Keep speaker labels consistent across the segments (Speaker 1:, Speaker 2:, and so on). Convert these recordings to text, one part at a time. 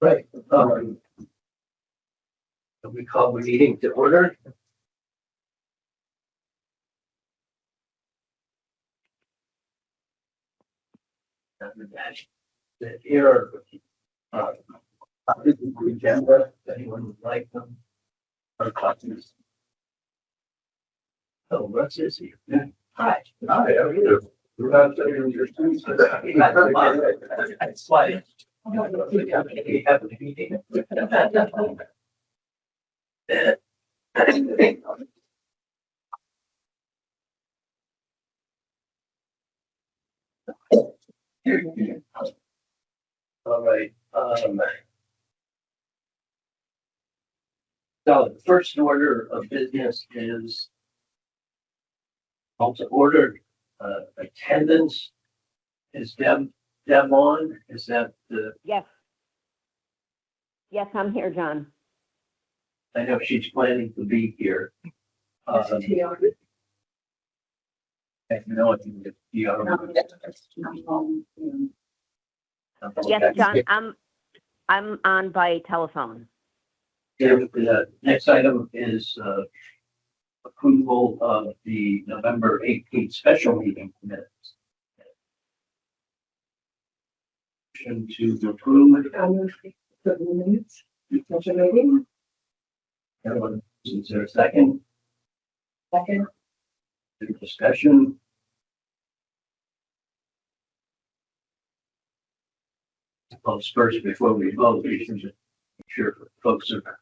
Speaker 1: Right. We call the meeting to order. Here, this is the agenda. If anyone would like them, or copies. Oh, Russ is here. Yeah. Hi. Hi, how are you? You're not saying your students. That's why. We have a meeting. All right. So the first order of business is also ordered attendance. Is Deb on? Is that the?
Speaker 2: Yes. Yes, I'm here, John.
Speaker 1: I know she's planning to be here. I know if you get
Speaker 2: Yes, John, I'm on by telephone.
Speaker 1: The next item is approval of the November 18th special meeting minutes. To approve.
Speaker 3: The minutes, special meeting,
Speaker 1: Everyone, is there a second?
Speaker 3: second,
Speaker 1: Any discussion? Folks, first, before we vote, we should just make sure folks are,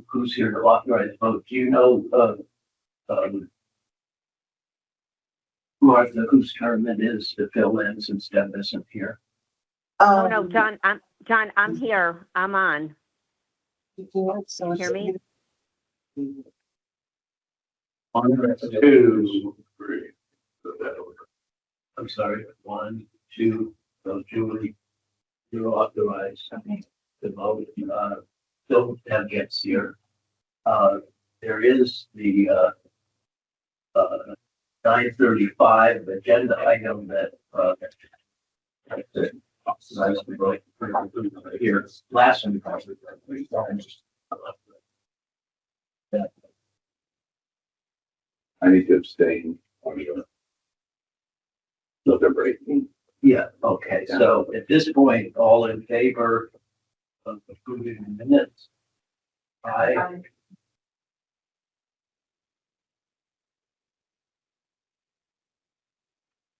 Speaker 1: who's here to authorize the vote. Do you know, Martha, whose term it is to fill in since Deb isn't here?
Speaker 2: Oh, no, John, I'm here. I'm on. Hear me?
Speaker 1: On two, three. I'm sorry, 1, 2, so Julie, you're authorized to vote. Bill Deb gets here. There is the 9:35 agenda item that here last week.
Speaker 4: I need to abstain on your November 18th.
Speaker 1: Yeah, okay, so at this point, all in favor of approving the minutes? Aye.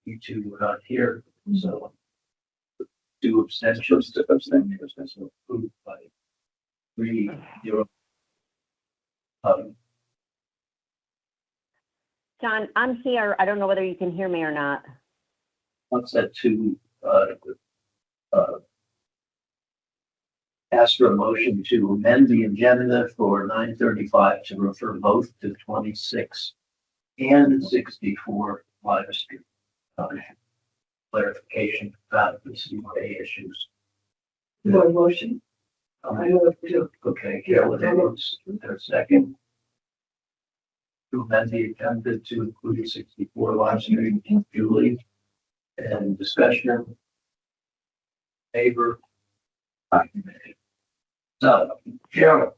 Speaker 1: You two were not here, so 2 abstentions. So approved by 3-0.
Speaker 2: John, I'm here. I don't know whether you can hear me or not.
Speaker 1: What's that to ask for a motion to amend the agenda for 9:35 to refer both to 26 and 64 Water Street. Clarification about the CYA issues.
Speaker 3: one motion. I move to,
Speaker 1: Okay, Carolyn, votes their second. To amend the agenda to include 64 Water Street, Julie, and discussion. Favor. So, Cheryl.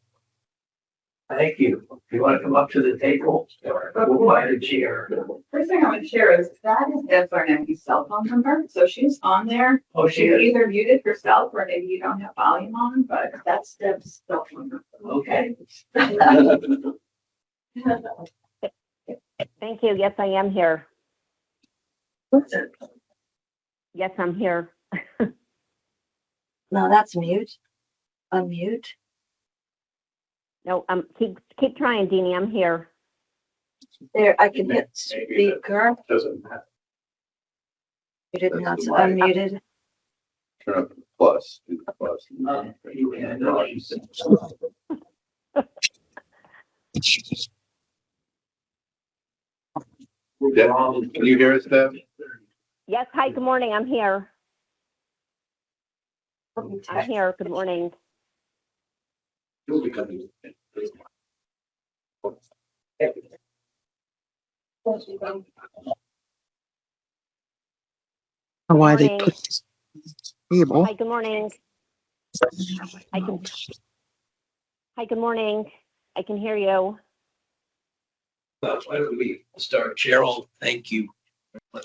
Speaker 1: Thank you. If you want to come up to the table, we'll find a chair.
Speaker 5: First thing I want to share is that is Deb Barnetti's cell phone number, so she's on there.
Speaker 1: Oh, she is.
Speaker 5: Either muted herself or maybe you don't have volume on, but that's Deb's cell phone number.
Speaker 1: Okay.
Speaker 2: Thank you. Yes, I am here. Yes, I'm here.
Speaker 3: no, that's mute, unmute.
Speaker 2: No, keep trying, Deanie. I'm here.
Speaker 3: There, I can hit speaker.
Speaker 4: Doesn't matter.
Speaker 3: You didn't have
Speaker 4: That's
Speaker 3: to
Speaker 4: the mic.
Speaker 3: unmuted.
Speaker 4: Turn up the plus, do the plus.
Speaker 1: Yeah, no, she said.
Speaker 4: Deb, can you hear us, Deb?
Speaker 2: Yes, hi, good morning. I'm here. I'm here. Good morning.
Speaker 6: or why they
Speaker 2: Morning.
Speaker 6: put this on the table.
Speaker 2: Hi, good morning. I can, hi, good morning. I can hear you.
Speaker 1: Well, why don't we start? Cheryl, thank you. I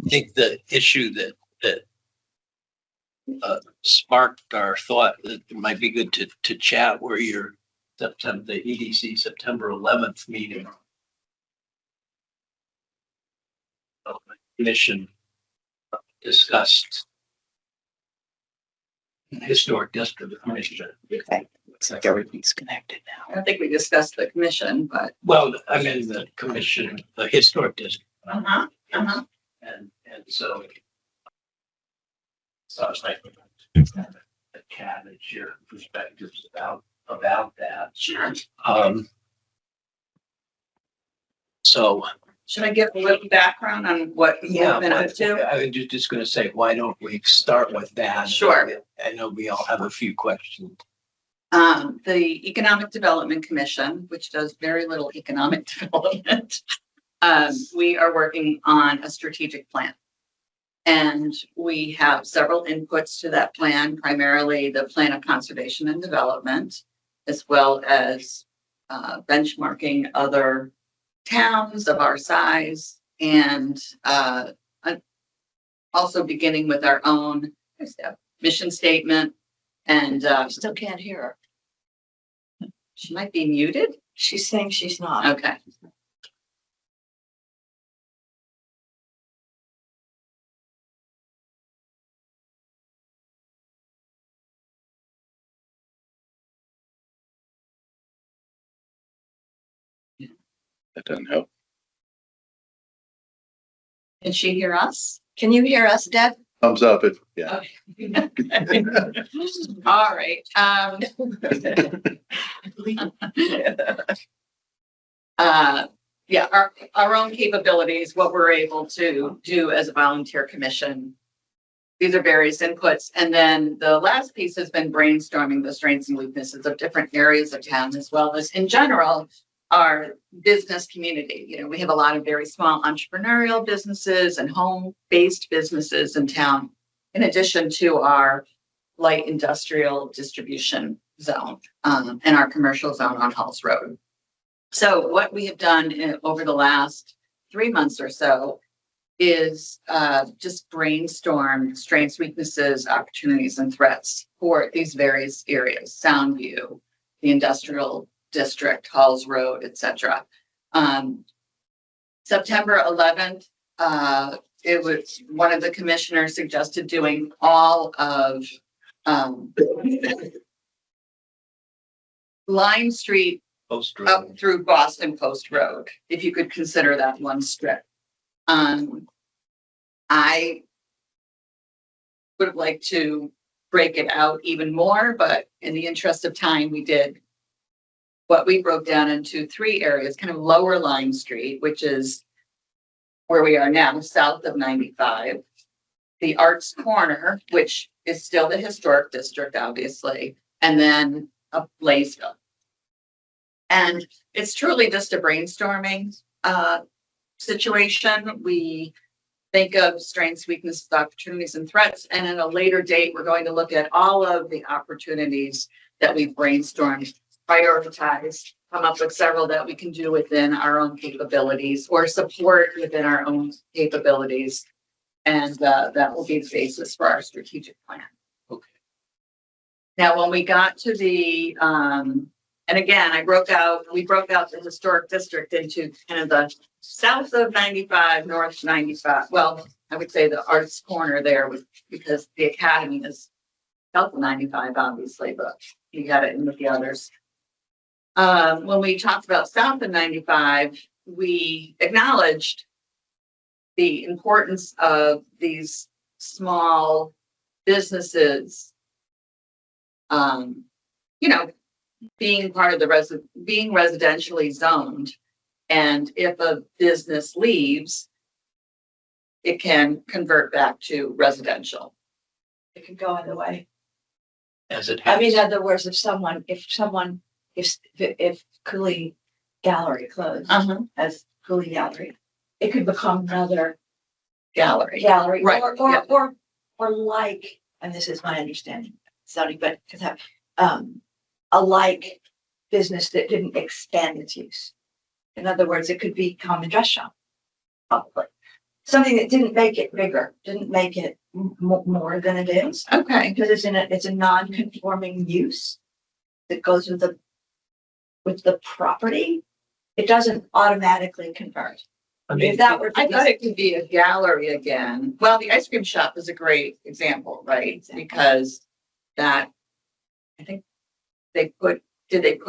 Speaker 1: think the issue that sparked our thought that it might be good to chat were your the EDC September 11th meeting. Commission discussed historic district commission.
Speaker 6: Okay, looks like everything's connected now.
Speaker 5: I don't think we discussed the commission, but.
Speaker 1: Well, I mean, the commission, the historic district.
Speaker 5: Uh-huh, uh-huh.
Speaker 1: And so. So I was like, a chat and share perspectives about that.
Speaker 5: Sure.
Speaker 1: So.
Speaker 5: Should I give a little background on what we've been up to?
Speaker 1: I was just gonna say, why don't we start with that?
Speaker 5: Sure.
Speaker 1: I know we all have a few questions.
Speaker 5: The Economic Development Commission, which does very little economic development, we are working on a strategic plan. And we have several inputs to that plan, primarily the plan of conservation and development, as well as benchmarking other towns of our size, and also beginning with our own mission statement. And
Speaker 3: Still can't hear her.
Speaker 5: she might be muted.
Speaker 3: She's saying she's not.
Speaker 5: Okay.
Speaker 4: That doesn't help.
Speaker 5: Can she hear us?
Speaker 3: Can you hear us, Deb?
Speaker 4: Thumbs up if, yeah.
Speaker 5: All right. Yeah, our own capabilities, what we're able to do as a volunteer commission. These are various inputs. And then the last piece has been brainstorming the strengths and weaknesses of different areas of town, as well as in general, our business community. You know, we have a lot of very small entrepreneurial businesses and home-based businesses in town, in addition to our light industrial distribution zone and our commercial zone on Halls Road. So what we have done over the last 3 months or so is just brainstorm strengths, weaknesses, opportunities, and threats for these various areas: Soundview, the industrial district, Halls Road, etc. September 11th, it was one of the commissioners suggested doing all of Lime Street
Speaker 1: Post
Speaker 5: up
Speaker 1: road.
Speaker 5: through Boston Post Road, if you could consider that one strip. I would have liked to break it out even more, but in the interest of time, we did what we broke down into 3 areas: kind of lower Lime Street, which is where we are now, south of 95, the Arts Corner, which is still the historic district, obviously, and then up Blaisville. And it's truly just a brainstorming situation. We think of strengths, weaknesses, opportunities, and threats. And at a later date, we're going to look at all of the opportunities that we've brainstormed, prioritize, come up with several that we can do within our own capabilities or support within our own capabilities. And that will be the basis for our strategic plan.
Speaker 1: Okay.
Speaker 5: Now, when we got to the, and again, we broke out the historic district into kind of the south of 95, north 95. Well, I would say the Arts Corner there was, because the academy is south of 95, obviously, but you got it in with the others. When we talked about south of 95, we acknowledged the importance of these small businesses, you know, being part of the being residentially zoned. And if a business leaves, it can convert back to residential.
Speaker 3: It could go either way.
Speaker 1: As it
Speaker 3: I mean, in
Speaker 1: has.
Speaker 3: other words, if Cooley Gallery closed, as Cooley Gallery,
Speaker 7: it could become another
Speaker 5: Gallery.
Speaker 7: gallery,
Speaker 5: Right, yeah.
Speaker 7: or like, and this is my understanding, sorry, but a like business that didn't expand its use. In other words, it could become a dress shop, probably. Something that didn't make it bigger, didn't make it more than it is,
Speaker 5: Okay,
Speaker 7: because it's a non-conforming use that goes with the property. It doesn't automatically convert.
Speaker 1: I mean,
Speaker 7: If that were.
Speaker 5: I thought it could be a gallery again. Well, the ice cream shop is a great example, right?
Speaker 7: Exactly.
Speaker 5: Because that, I think did they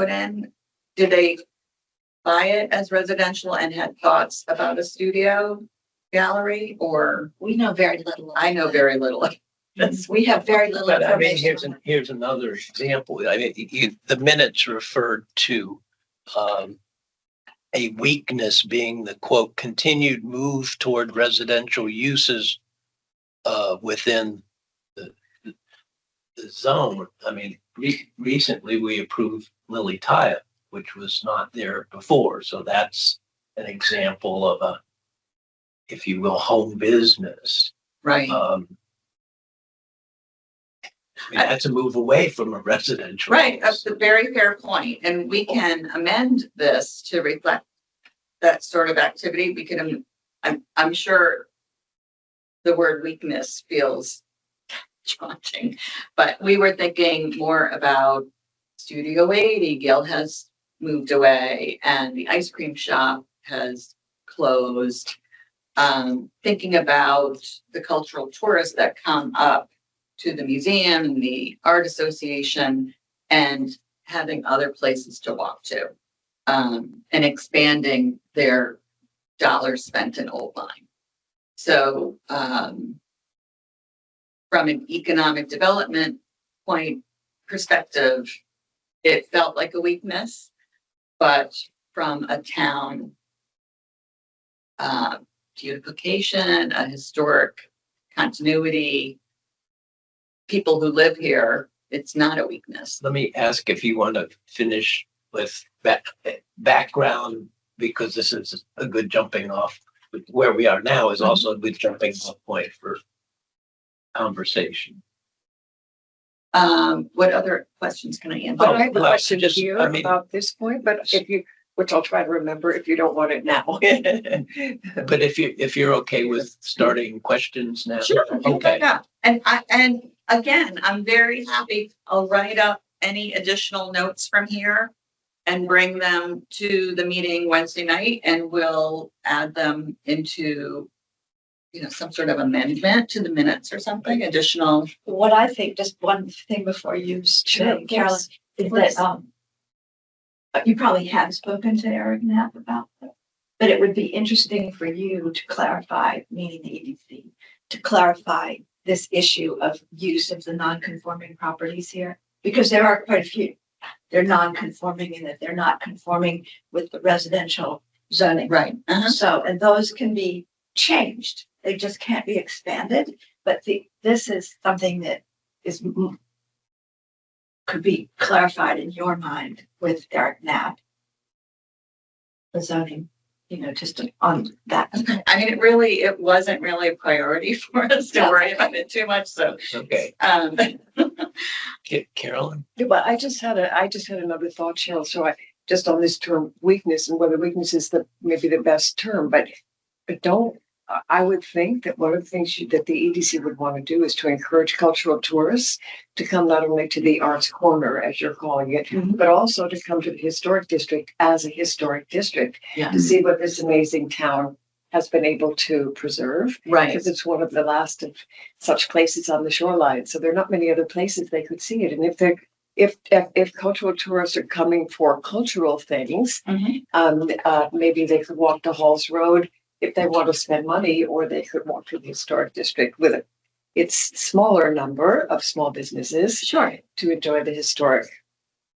Speaker 5: buy it as residential and had thoughts about a studio gallery, or
Speaker 7: We know very little.
Speaker 5: I know very little of this.
Speaker 7: We have very little
Speaker 8: But I mean,
Speaker 7: information.
Speaker 8: here's another example. I mean, the minutes referred to a weakness being the quote, continued move toward residential uses within the zone. I mean, recently we approved Lily Taya, which was not there before. So that's an example of a, if you will, home business.
Speaker 5: Right.
Speaker 8: I mean, that's a move away from a residential.
Speaker 5: Right,
Speaker 8: use.
Speaker 5: that's a very fair point, and we can amend this to reflect that sort of activity. We can, I'm sure the word weakness feels daunting, but we were thinking more about Studio 80. Gail has moved away and the ice cream shop has closed. Thinking about the cultural tourists that come up to the museum and the art association and having other places to walk to, and expanding their dollars spent in Old Lyme. So, from an economic development point perspective, it felt like a weakness, but from a town beautification, a historic continuity, people who live here, it's not a weakness.
Speaker 8: Let me ask if you want to finish with background, because this is a good jumping off. Where we are now is also a good jumping off point for conversation.
Speaker 5: What other questions can I answer?
Speaker 6: But I have a
Speaker 8: Well,
Speaker 6: question
Speaker 8: just,
Speaker 6: here
Speaker 8: I mean-
Speaker 6: about this point, but if you, which I'll try to remember if you don't want it now.
Speaker 8: But if you're okay with starting questions now.
Speaker 5: Sure.
Speaker 8: Okay.
Speaker 5: Yeah, and again, I'm very happy. I'll write up any additional notes from here and bring them to the meeting Wednesday night, and we'll add them into, some sort of amendment to the minutes or something additional.
Speaker 7: What I think, just one thing before you say, Carolyn, is that, you probably have spoken to Eric Knapp about it, but it would be interesting for you to clarify, meaning the EDC, to clarify this issue of use of the non-conforming properties here, because there are quite a few. They're non-conforming in that they're not conforming with the residential zoning.
Speaker 5: Right.
Speaker 7: So, and those can be changed. They just can't be expanded, but this is something that is could be clarified in your mind with Eric Knapp. The zoning, just on that.
Speaker 5: I mean, it wasn't really a priority for us to worry about it too much, so.
Speaker 8: Okay, Carolyn?
Speaker 6: Yeah, but I just had another thought, Cheryl. So just on this term weakness and whether weakness is maybe the best term, but I would think that one of the things that the EDC would want to do is to encourage cultural tourists to come not only to the Arts Corner, as you're calling it, but also to come to the historic district as a historic district to see what this amazing town has been able to preserve.
Speaker 5: Right.
Speaker 6: Because it's one of the last of such places on the shoreline. So there are not many other places they could see it. And if cultural tourists are coming for cultural things, maybe they could walk to Halls Road if they want to spend money, or they could walk to the historic district with its smaller number of small businesses.
Speaker 5: Sure.
Speaker 6: To enjoy the historic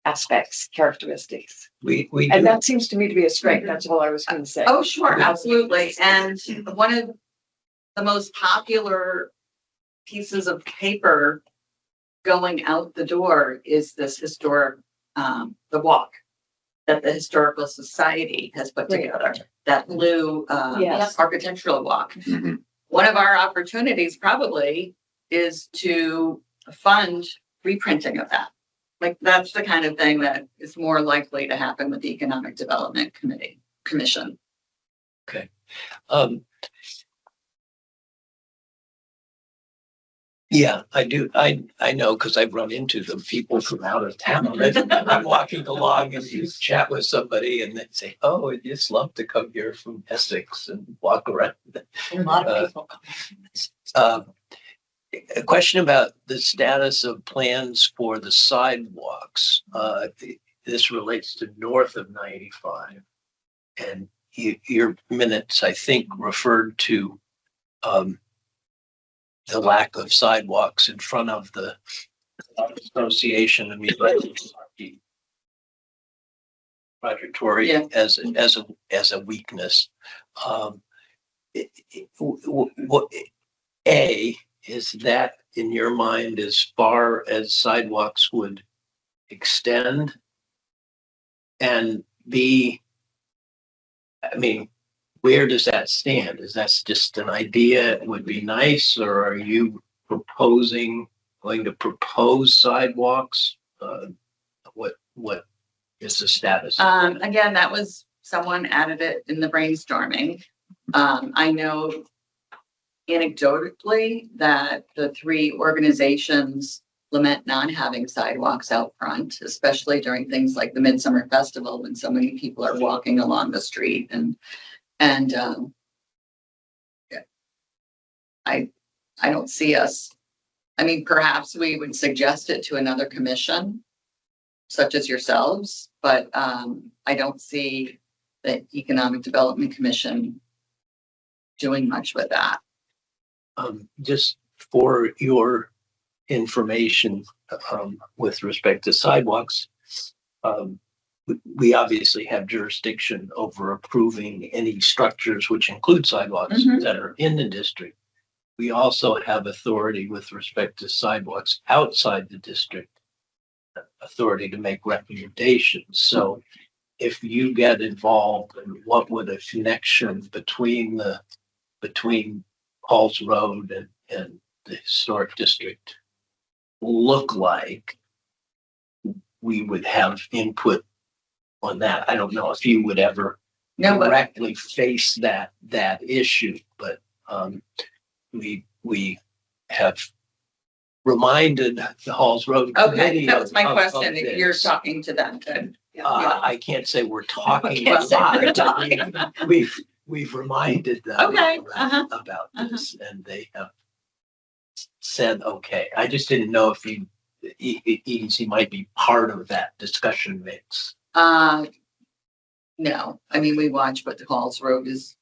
Speaker 6: aspects, characteristics.
Speaker 8: We
Speaker 6: And
Speaker 8: do,
Speaker 6: that seems to me to be a strength. That's all I was going to say.
Speaker 5: Oh, sure, absolutely. And one of the most popular pieces of paper going out the door is this historic, the walk. that the Historical Society has put
Speaker 6: Right.
Speaker 5: together, that blue,
Speaker 3: Yes.
Speaker 5: architectural walk.
Speaker 4: Mhm.
Speaker 5: One of our opportunities probably is to fund reprinting of that. Like, that's the kind of thing that is more likely to happen with the Economic Development Commission.
Speaker 8: Um, yeah, I do. I know because I've run into the people from out of town. I'm walking along and you chat with somebody and they say, "Oh, I'd just love to come here from Essex and walk around."
Speaker 7: A lot
Speaker 8: Uh,
Speaker 7: of people come from this.
Speaker 8: A question about the status of plans for the sidewalks. This relates to north of 95. And your minutes, I think, referred to the lack of sidewalks in front of the association. I mean, Roger Tory
Speaker 5: Yeah.
Speaker 8: as a weakness. What is that in your mind as far as sidewalks would extend? And B, I mean, where does that stand? Is that just an idea? It would be nice, or are you going to propose sidewalks? What is the status?
Speaker 5: Again, that was, someone added it in the brainstorming. I know anecdotally that the three organizations lament not having sidewalks out front, especially during things like the Midsummer Festival, when so many people are walking along the street yeah. I don't see us, I mean, perhaps we would suggest it to another commission, such as yourselves, but I don't see the Economic Development Commission doing much with that.
Speaker 8: Just for your information, with respect to sidewalks, we obviously have jurisdiction over approving any structures which include sidewalks
Speaker 5: Mhm.
Speaker 8: that are in the district. We also have authority with respect to sidewalks outside the district, authority to make recommendations. So if you get involved in what would a connection between Halls Road and the historic district look like, we would have input on that. I don't know if you would ever
Speaker 5: No, but
Speaker 8: directly face that issue, but we have reminded the Halls Road
Speaker 5: okay,
Speaker 8: Committee.
Speaker 5: that was my
Speaker 8: of
Speaker 5: question. If you're
Speaker 8: this.
Speaker 5: talking to them, good.
Speaker 8: I can't say we're talking
Speaker 5: Can't say
Speaker 8: about
Speaker 5: we're
Speaker 8: it.
Speaker 5: talking.
Speaker 8: We've reminded them
Speaker 5: Okay,
Speaker 8: about this, and they have said, okay. I just didn't know if EDC might be part of that discussion mix.
Speaker 5: No, I mean, we watch what the Halls Road is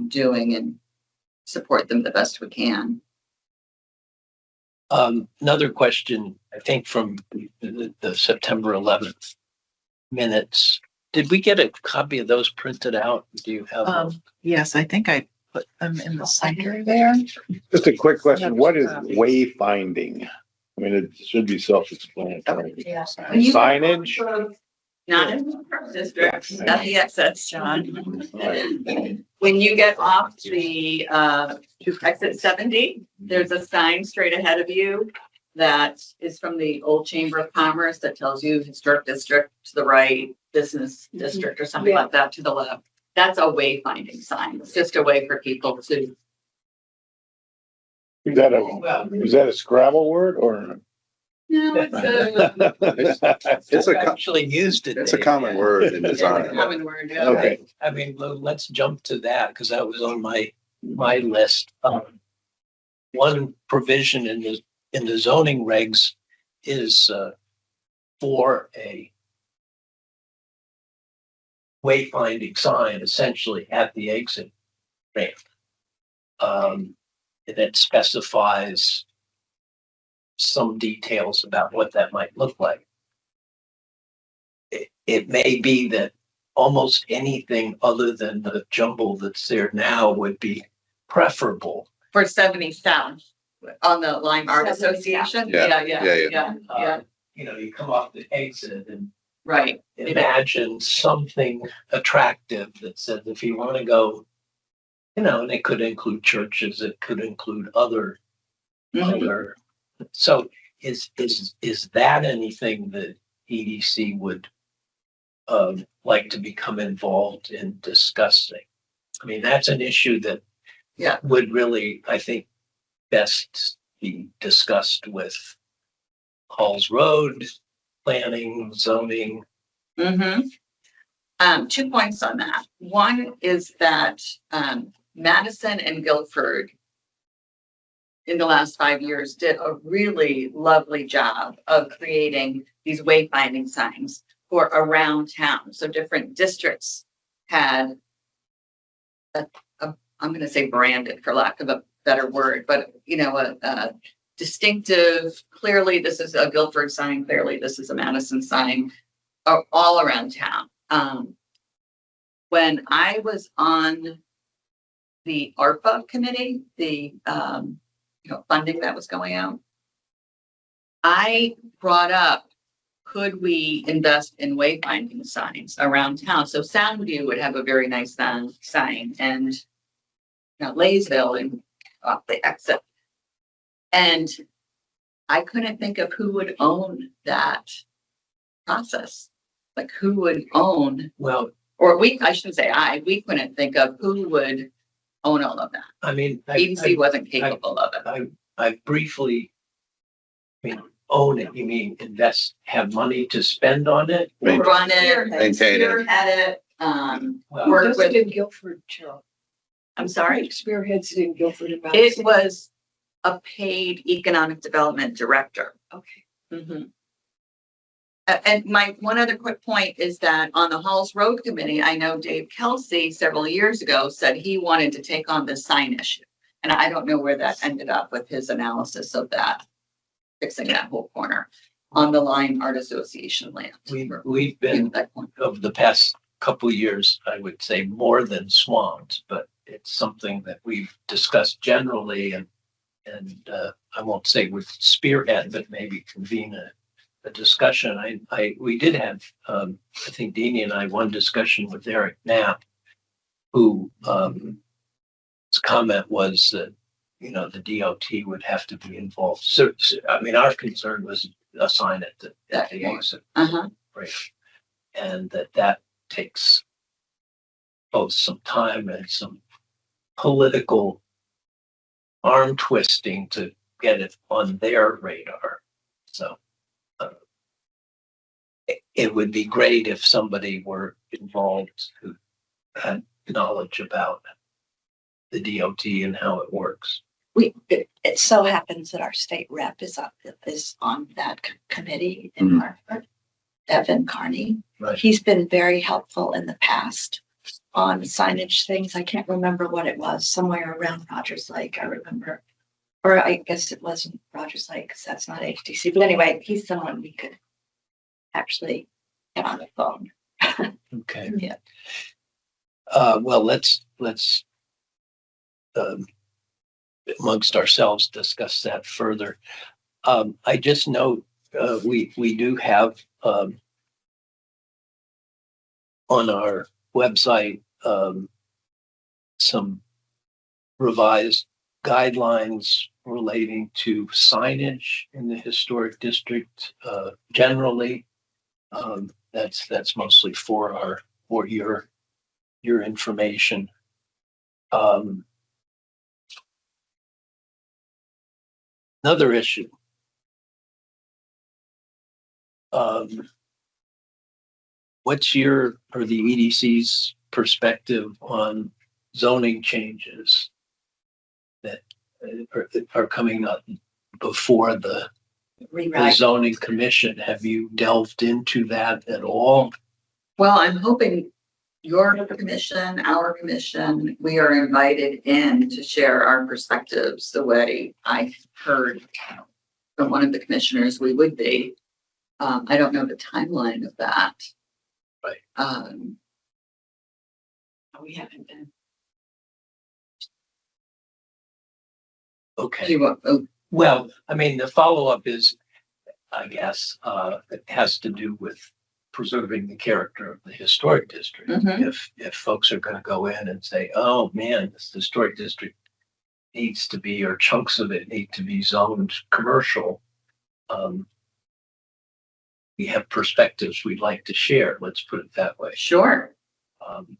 Speaker 5: doing and support them the best we can.
Speaker 8: Another question, I think from the September 11th minutes. Did we get a copy of those printed out? Do you have? those?
Speaker 9: Yes, I think I put them in the center there.
Speaker 4: Just a quick question. What is wayfinding? I mean, it should be self-explanatory.
Speaker 7: Yes.
Speaker 4: Signage?
Speaker 5: Not in the park district, not the exits, John. When you get off the exit 70, there's a sign straight ahead of you that is from the old Chamber of Commerce that tells you historic district to the right, business district or something like that to the left. That's a wayfinding sign. It's just a way for people to.
Speaker 4: Is that a Scrabble word or?
Speaker 5: No,
Speaker 4: It's
Speaker 8: I've actually used it.
Speaker 4: It's a common word in
Speaker 5: it's a
Speaker 4: design.
Speaker 5: common word. Yeah.
Speaker 4: Okay.
Speaker 8: I mean, let's jump to that because that was on my list. One provision in the zoning regs is for a wayfinding sign essentially at the exit ramp. That specifies some details about what that might look like. It may be that almost anything other than the jumble that's there now would be preferable.
Speaker 5: For 70 South on the Lime Art
Speaker 7: 70 South.
Speaker 5: Association.
Speaker 4: Yeah,
Speaker 5: Yeah.
Speaker 4: yeah.
Speaker 8: You know, you come off the exit and
Speaker 5: Right.
Speaker 8: imagine something attractive that says if you want to go, and it could include churches, it could include other,
Speaker 5: Mhm.
Speaker 8: other. So is that anything that EDC would like to become involved in discussing? I mean, that's an issue that
Speaker 5: Yeah.
Speaker 8: would really, I think, best be discussed with Halls Road, planning, zoning.
Speaker 5: Mm-hmm. 2 points on that. One is that Madison and Guilford in the last 5 years did a really lovely job of creating these wayfinding signs for around town. So different districts had I'm going to say branded for lack of a better word, but a distinctive, clearly this is a Guilford sign, clearly this is a Madison sign, all around town. When I was on the ARPA committee, the funding that was going out, I brought up, could we invest in wayfinding signs around town? So Soundview would have a very nice sign, and Laysville and off the exit. And I couldn't think of who would own that process. Like who would own,
Speaker 8: Well,
Speaker 5: or I shouldn't say we couldn't think of who would own all of that.
Speaker 8: I mean,
Speaker 5: EDC wasn't capable of it.
Speaker 8: I briefly, own it, you mean invest, have money to spend on it?
Speaker 5: Run it,
Speaker 4: Maintain it.
Speaker 5: spearhead it,
Speaker 8: Well,
Speaker 5: work
Speaker 6: Does
Speaker 5: with,
Speaker 6: it in Guilford, Cheryl?
Speaker 5: I'm sorry,
Speaker 6: Spearheads it in Guilford and
Speaker 5: it
Speaker 6: Madison.
Speaker 5: was a paid economic development director.
Speaker 6: Okay.
Speaker 5: Mhm. And my one other quick point is that on the Halls Road Committee, I know Dave Kelsey several years ago said he wanted to take on the sign issue. And I don't know where that ended up with his analysis of that, fixing that whole corner on the Line Art Association land.
Speaker 8: We've been, over the past couple of years, I would say more than swamped, but it's something that we've discussed generally and I won't say with spearhead, but maybe convene a discussion. We did have, I think Deanie and I, one discussion with Eric Knapp, who, his comment was that, the DOT would have to be involved. So our concern was assign it at the exit.
Speaker 5: Uh-huh.
Speaker 8: Right. And that takes both some time and some political arm twisting to get it on their radar. So it would be great if somebody were involved who had knowledge about the DOT and how it works.
Speaker 7: It so happens that our state rep is on that committee in Hartford, Evan Carney.
Speaker 8: Right.
Speaker 7: He's been very helpful in the past on signage things. I can't remember what it was, somewhere around Rogers Lake, I remember. Or I guess it wasn't Rogers Lake because that's not HTC. But anyway, he's someone we could actually get on the phone.
Speaker 8: Okay.
Speaker 7: Yeah.
Speaker 8: Well, let's amongst ourselves discuss that further. I just note we do have on our website some revised guidelines relating to signage in the historic district generally. That's mostly for your information. Another issue. What's your or the EDC's perspective on zoning changes that are coming up before the zoning commission? Have you delved into that at all?
Speaker 5: Well, I'm hoping your commission, our commission, we are invited in to share our perspectives the way I heard from one of the commissioners we would be. I don't know the timeline of that.
Speaker 8: Right.
Speaker 5: We haven't been.
Speaker 8: Okay.
Speaker 5: Oh,
Speaker 8: Well, the follow-up is, I guess, it has to do with preserving the character of the historic district.
Speaker 5: Mhm.
Speaker 8: If folks are gonna go in and say, oh man, this historic district needs to be, or chunks of it need to be zoned commercial. We have perspectives we'd like to share, let's put it that way.
Speaker 5: Sure.
Speaker 8: Um,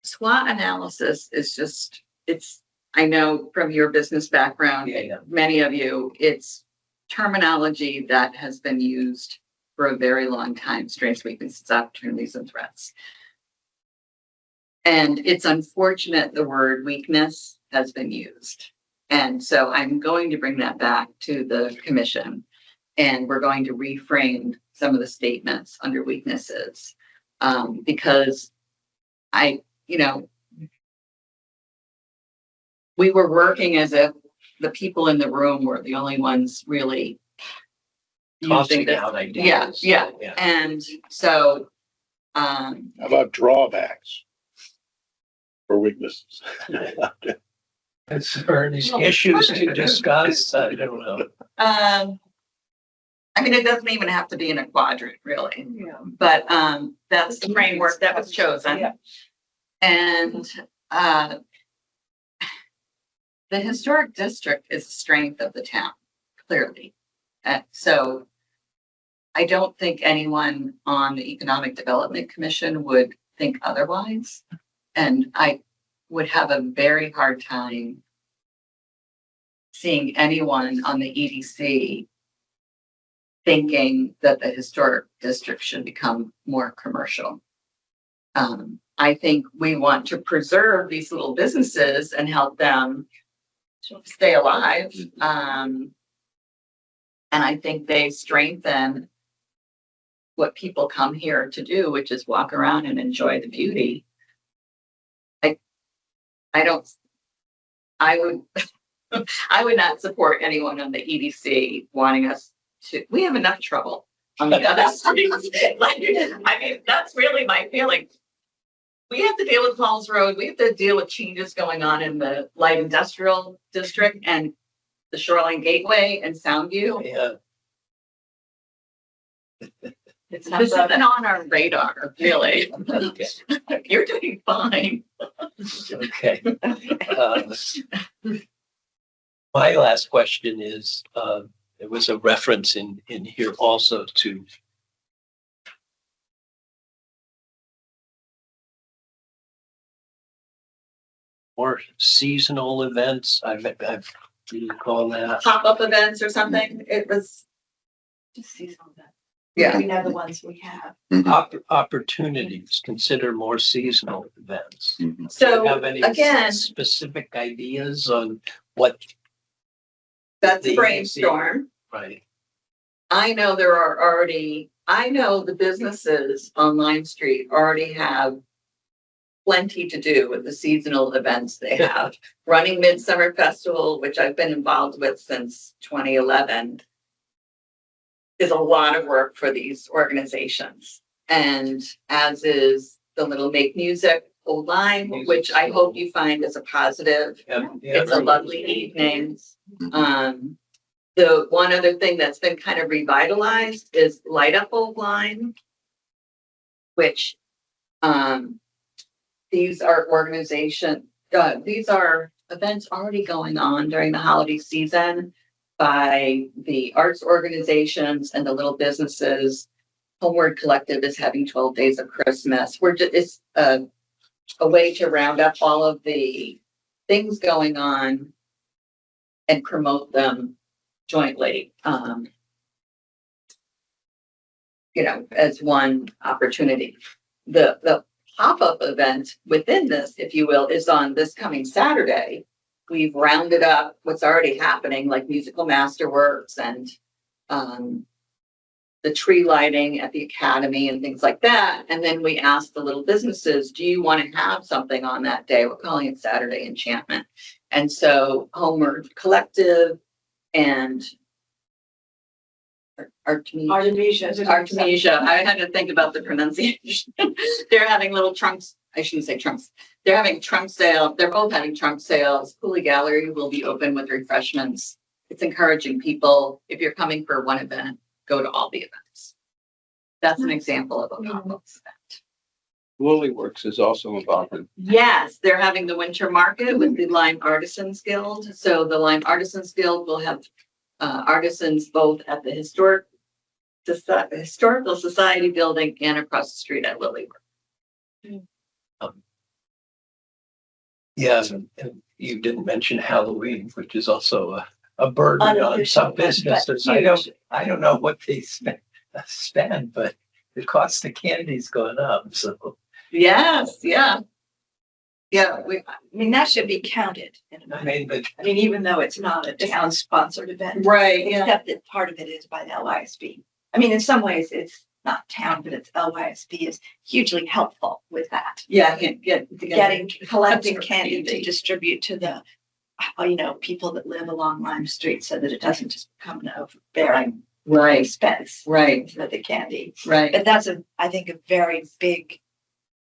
Speaker 5: SWOT analysis is just, I know from your business background,
Speaker 8: Yeah.
Speaker 5: many of you, it's terminology that has been used for a very long time, strengths, weaknesses, opportunities, and threats. And it's unfortunate the word weakness has been used. And so I'm going to bring that back to the commission. And we're going to reframe some of the statements under weaknesses. Because we were working as if the people in the room were the only ones really using
Speaker 8: Tossing
Speaker 5: this.
Speaker 8: out ideas.
Speaker 5: Yeah. And so,
Speaker 4: How about drawbacks? For weaknesses?
Speaker 8: Is there any issues to discuss? I don't know.
Speaker 5: I mean, it doesn't even have to be in a quadrant, really.
Speaker 6: Yeah.
Speaker 5: But that's the framework that was chosen.
Speaker 6: Yeah.
Speaker 5: And the historic district is the strength of the town, clearly. So I don't think anyone on the Economic Development Commission would think otherwise. And I would have a very hard time seeing anyone on the EDC thinking that the historic district should become more commercial. I think we want to preserve these little businesses and help them stay alive. And I think they strengthen what people come here to do, which is walk around and enjoy the beauty. I would not support anyone on the EDC wanting us to, we have enough trouble on the other streets. I mean, that's really my feeling. We have to deal with Halls Road. We have to deal with changes going on in the light industrial district and the Shoreline Gateway and Soundview.
Speaker 8: Yeah.
Speaker 7: It's
Speaker 5: This isn't on our radar, really.
Speaker 8: Okay.
Speaker 5: You're doing fine.
Speaker 8: Okay. My last question is, there was a reference in here also to more seasonal events. I've do you call that?
Speaker 5: Pop-up events or something. It was,
Speaker 7: Just seasonal event.
Speaker 5: yeah.
Speaker 7: We know the ones we have.
Speaker 8: Opportunities, consider more seasonal events. Do you
Speaker 5: So
Speaker 8: have any
Speaker 5: again,
Speaker 8: specific ideas on what,
Speaker 5: that's a
Speaker 8: the
Speaker 5: brainstorm.
Speaker 8: right?
Speaker 5: I know there are already, I know the businesses on Lime Street already have plenty to do with the seasonal events they have. Running Midsummer Festival, which I've been involved with since 2011, is a lot of work for these organizations. And as is the Little Make Music Old Lime, which I hope you find is a positive. It's a lovely evening. The one other thing that's been kind of revitalized is Light Up Old Lime, which these are these are events already going on during the holiday season by the arts organizations and the little businesses. Homeward Collective is having 12 Days of Christmas. It's a way to round up all of the things going on and promote them jointly, as one opportunity. The pop-up event within this, if you will, is on this coming Saturday. We've rounded up what's already happening, like musical masterworks and the tree lighting at the academy and things like that. And then we asked the little businesses, do you want to have something on that day? We're calling it Saturday Enchantment. And so Homeward Collective and Artemisia. I had to think about the pronunciation. They're having little trunks. I shouldn't say trunks. They're having trunk sale. They're both having trunk sales. Cooley Gallery will be open with refreshments it's encouraging people, if you're coming for one event, go to all the events. That's an example of a pop-up event.
Speaker 10: Lily Works is also involved in.
Speaker 5: Yes, they're having the winter market with the Lyme Artisans Guild. So the Lyme Artisans Guild will have artisans both at the Historical Society building and across the street at Lily Works.
Speaker 8: Yeah, and you didn't mention Halloween, which is also a burden on
Speaker 7: Unofficial,
Speaker 8: some
Speaker 7: but
Speaker 8: businesses.
Speaker 7: huge.
Speaker 8: I don't know what they spend, but the cost of candy's going up, so.
Speaker 5: Yes, yeah. Yeah,
Speaker 7: I mean, that should be counted.
Speaker 8: I mean, but
Speaker 7: Even though it's not a town-sponsored event.
Speaker 5: right, yeah.
Speaker 7: Except that part of it is by the LYSB. I mean, in some ways, it's not town, but it's LYSB is hugely helpful with that.
Speaker 5: Yeah,
Speaker 7: Collecting
Speaker 5: Extra
Speaker 7: candy to
Speaker 5: candy.
Speaker 7: distribute to the, people that live along Lime Street so that it doesn't just become an overbearing
Speaker 5: Right,
Speaker 7: expense
Speaker 5: right,
Speaker 7: for the candy.
Speaker 5: right.
Speaker 7: But that's I think, a very big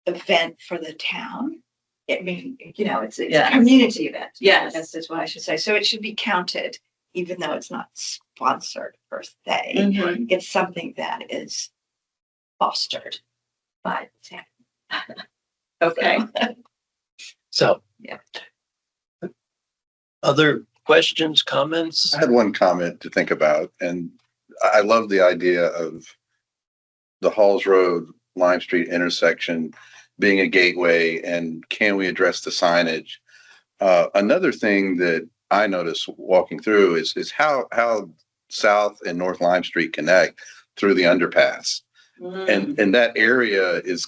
Speaker 7: event for the town. I mean, it's a
Speaker 5: Yes.
Speaker 7: community event.
Speaker 5: Yes.
Speaker 7: That's what I should say. So it should be counted, even though it's not sponsored per se.
Speaker 5: Mhm.
Speaker 7: It's something that is fostered by the town.
Speaker 5: Okay.
Speaker 8: so.
Speaker 7: Yeah.
Speaker 8: Other questions, comments?
Speaker 4: I had one comment to think about, and I love the idea of the Halls Road, Lime Street intersection being a gateway, and can we address the signage? Another thing that I noticed walking through is how South and North Lime Street connect through the underpass. And that area is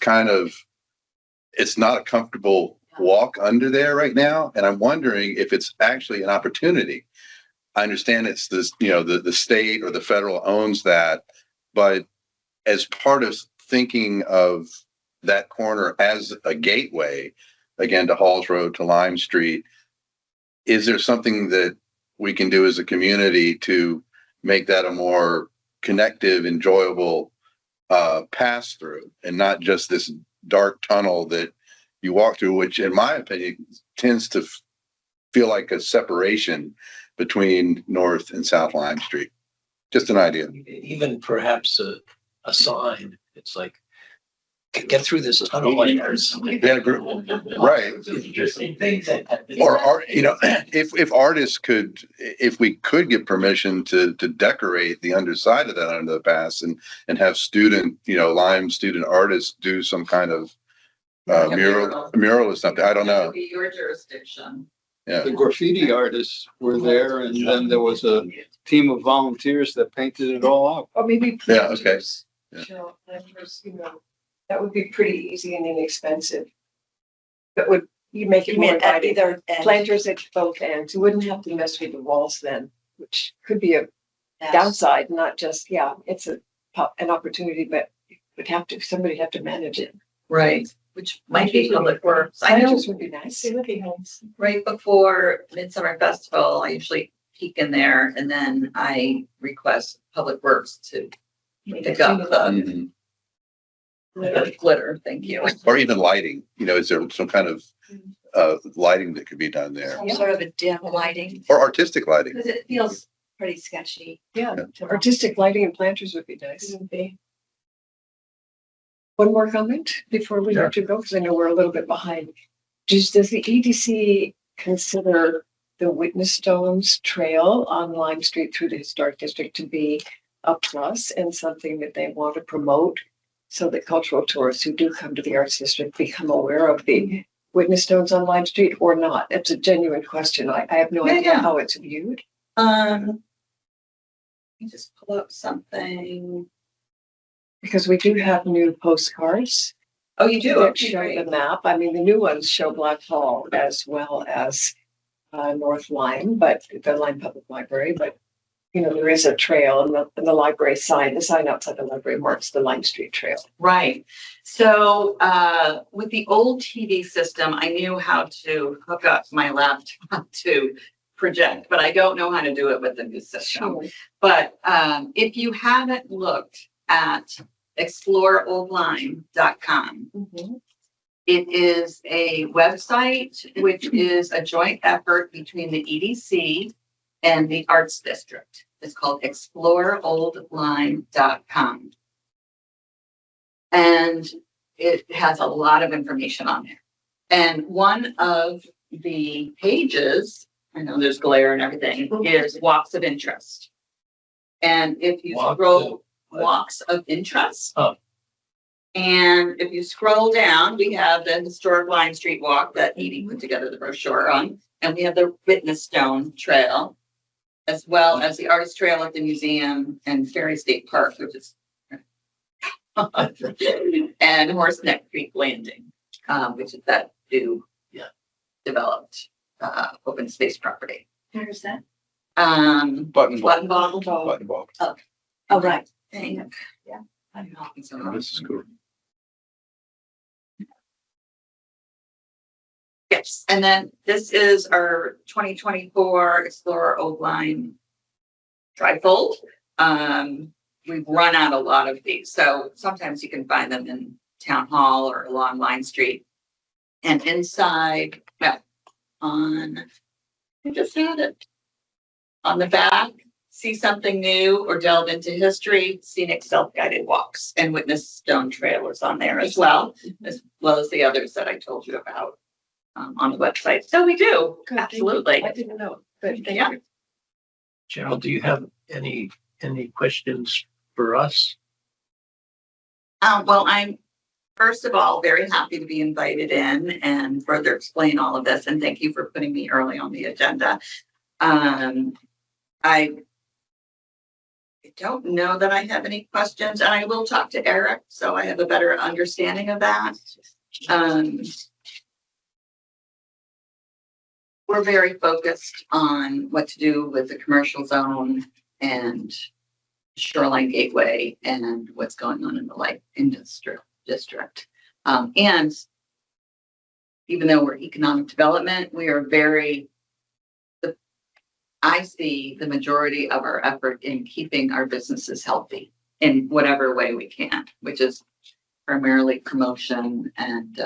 Speaker 4: it's not a comfortable walk under there right now. And I'm wondering if it's actually an opportunity. I understand it's this, the state or the federal owns that, but as part of thinking of that corner as a gateway, again, to Halls Road, to Lime Street, is there something that we can do as a community to make that a more connective, enjoyable pass through, and not just this dark tunnel that you walk through, which in my opinion tends to feel like a separation between North and South Lime Street? Just an idea.
Speaker 8: Even perhaps a sign, it's like, get through this tunnel like there's.
Speaker 4: Yeah, right.
Speaker 8: Interesting things that.
Speaker 4: Or if artists if we could get permission to decorate the underside of that underpass and have Lime student artists do some kind of
Speaker 5: Like a
Speaker 4: mural or something. I don't
Speaker 5: That
Speaker 4: know.
Speaker 5: would be your jurisdiction.
Speaker 4: Yeah.
Speaker 10: The graffiti artists were there, and then there was a team of volunteers that painted it all out.
Speaker 6: Or maybe.
Speaker 4: Yeah, okay.
Speaker 6: planters.
Speaker 4: Yeah.
Speaker 6: Cheryl, planters, that would be pretty easy and inexpensive. You make it
Speaker 7: You
Speaker 6: more
Speaker 7: mean at
Speaker 6: inviting.
Speaker 7: either end?
Speaker 6: Planters at both ends. You wouldn't have to mess with the walls then, which could be a
Speaker 7: Yes.
Speaker 6: downside, not just, it's an opportunity, but somebody have to manage it.
Speaker 5: Right, which might be public works. I know
Speaker 6: Signage would be nice.
Speaker 3: It would be nice.
Speaker 5: right before Midsummer Festival, I usually peek in there and then I request Public Works to pick up
Speaker 4: Mhm.
Speaker 5: the glitter. Thank you.
Speaker 4: Or even lighting, is there some kind of lighting that could be done there?
Speaker 7: Some sort of a dim lighting,
Speaker 4: Or artistic lighting?
Speaker 7: because it feels pretty sketchy.
Speaker 6: Yeah, artistic lighting and planters would be nice. One more comment before we have to go, because I know we're a little bit behind. Does the EDC consider the Witness Stones Trail on Lime Street through the Historic District to be a plus and something that they want to promote so that cultural tourists who do come to the Arts District become aware of the Witness Stones on Lime Street or not? It's a genuine question. I have no idea
Speaker 5: Yeah.
Speaker 6: how it's viewed.
Speaker 5: Let me just pull up something.
Speaker 6: Because we do have new postcards
Speaker 5: Oh, you do?
Speaker 6: that
Speaker 5: Okay,
Speaker 6: show
Speaker 5: great.
Speaker 6: the map. I mean, the new ones show Black Hall as well as North Lime, but the Lime Public Library, but there is a trail and the library sign, the sign outside the library marks the Lime Street Trail.
Speaker 5: Right. So with the old TV system, I knew how to hook up my laptop to project, but I don't know how to do it with the new system. But if you haven't looked at exploreoldlime.com, it is a website which is a joint effort between the EDC and the Arts District. It's called exploreoldline.com. And it has a lot of information on there. And one of the pages, I know there's glare and everything, is walks of interest. And if you scroll walks of interest.
Speaker 8: Oh.
Speaker 5: And if you scroll down, we have the historic Lime Street Walk that Edie put together the brochure on. And we have the Witness Stone Trail, as well as the Artist Trail at the museum and Ferry State Park, which is and Horseneck Creek Landing, which is that new developed open space property.
Speaker 7: Where's that?
Speaker 10: Button
Speaker 5: Button Bottle.
Speaker 10: Button ball.
Speaker 7: Oh, right.
Speaker 5: Yeah. I don't know. It's
Speaker 4: Oh, this is cool.
Speaker 5: Yes, and then this is our 2024 Explorer Old Line trifold. We've run out a lot of these, so sometimes you can find them in Town Hall or along Line Street. And inside, I just had it. On the back, see something new or delve into history, scenic self-guided walks and Witness Stone Trailers on there as well as the others that I told you about on the website. So we do,
Speaker 6: Good, thank you.
Speaker 5: absolutely.
Speaker 6: I didn't know, but thank
Speaker 5: Yeah.
Speaker 6: you.
Speaker 8: Cheryl, do you have any questions for us?
Speaker 5: Well, I'm first of all very happy to be invited in and further explain all of this. And thank you for putting me early on the agenda. I don't know that I have any questions, and I will talk to Eric, so I have a better understanding of that. We're very focused on what to do with the commercial zone and Shoreline Gateway and what's going on in the light industry district. And even though we're economic development, we are I see the majority of our effort in keeping our businesses healthy in whatever way we can, which is primarily promotion and,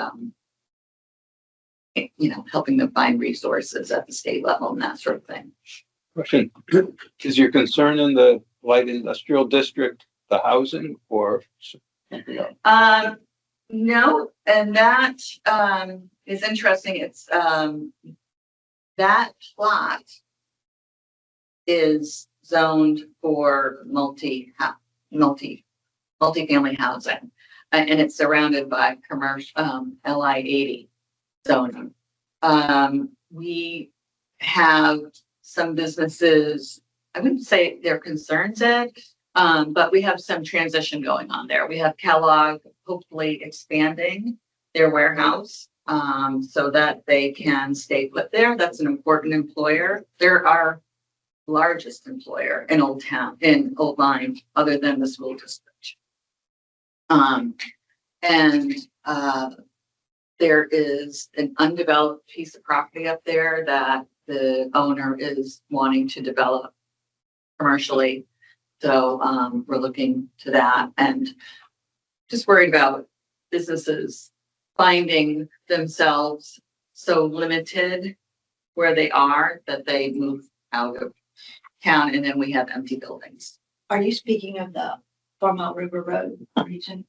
Speaker 5: helping them find resources at the state level and that sort of thing.
Speaker 10: Question, is your concern in the light industrial district, the housing or something else?
Speaker 5: No, and that, is interesting. It's, that plot is zoned for multi-family housing. And it's surrounded by commercial, LI 80 zoning. We have some businesses, I wouldn't say they're concerns, Ed, but we have some transition going on there. We have Kellogg hopefully expanding their warehouse so that they can stay put there. That's an important employer. They're our largest employer in Old Line, other than the school district. There is an undeveloped piece of property up there that the owner is wanting to develop commercially. So we're looking to that and just worried about businesses finding themselves so limited where they are that they move out of town and then we have empty buildings.
Speaker 7: Are you speaking of the 4 Mile River Road region?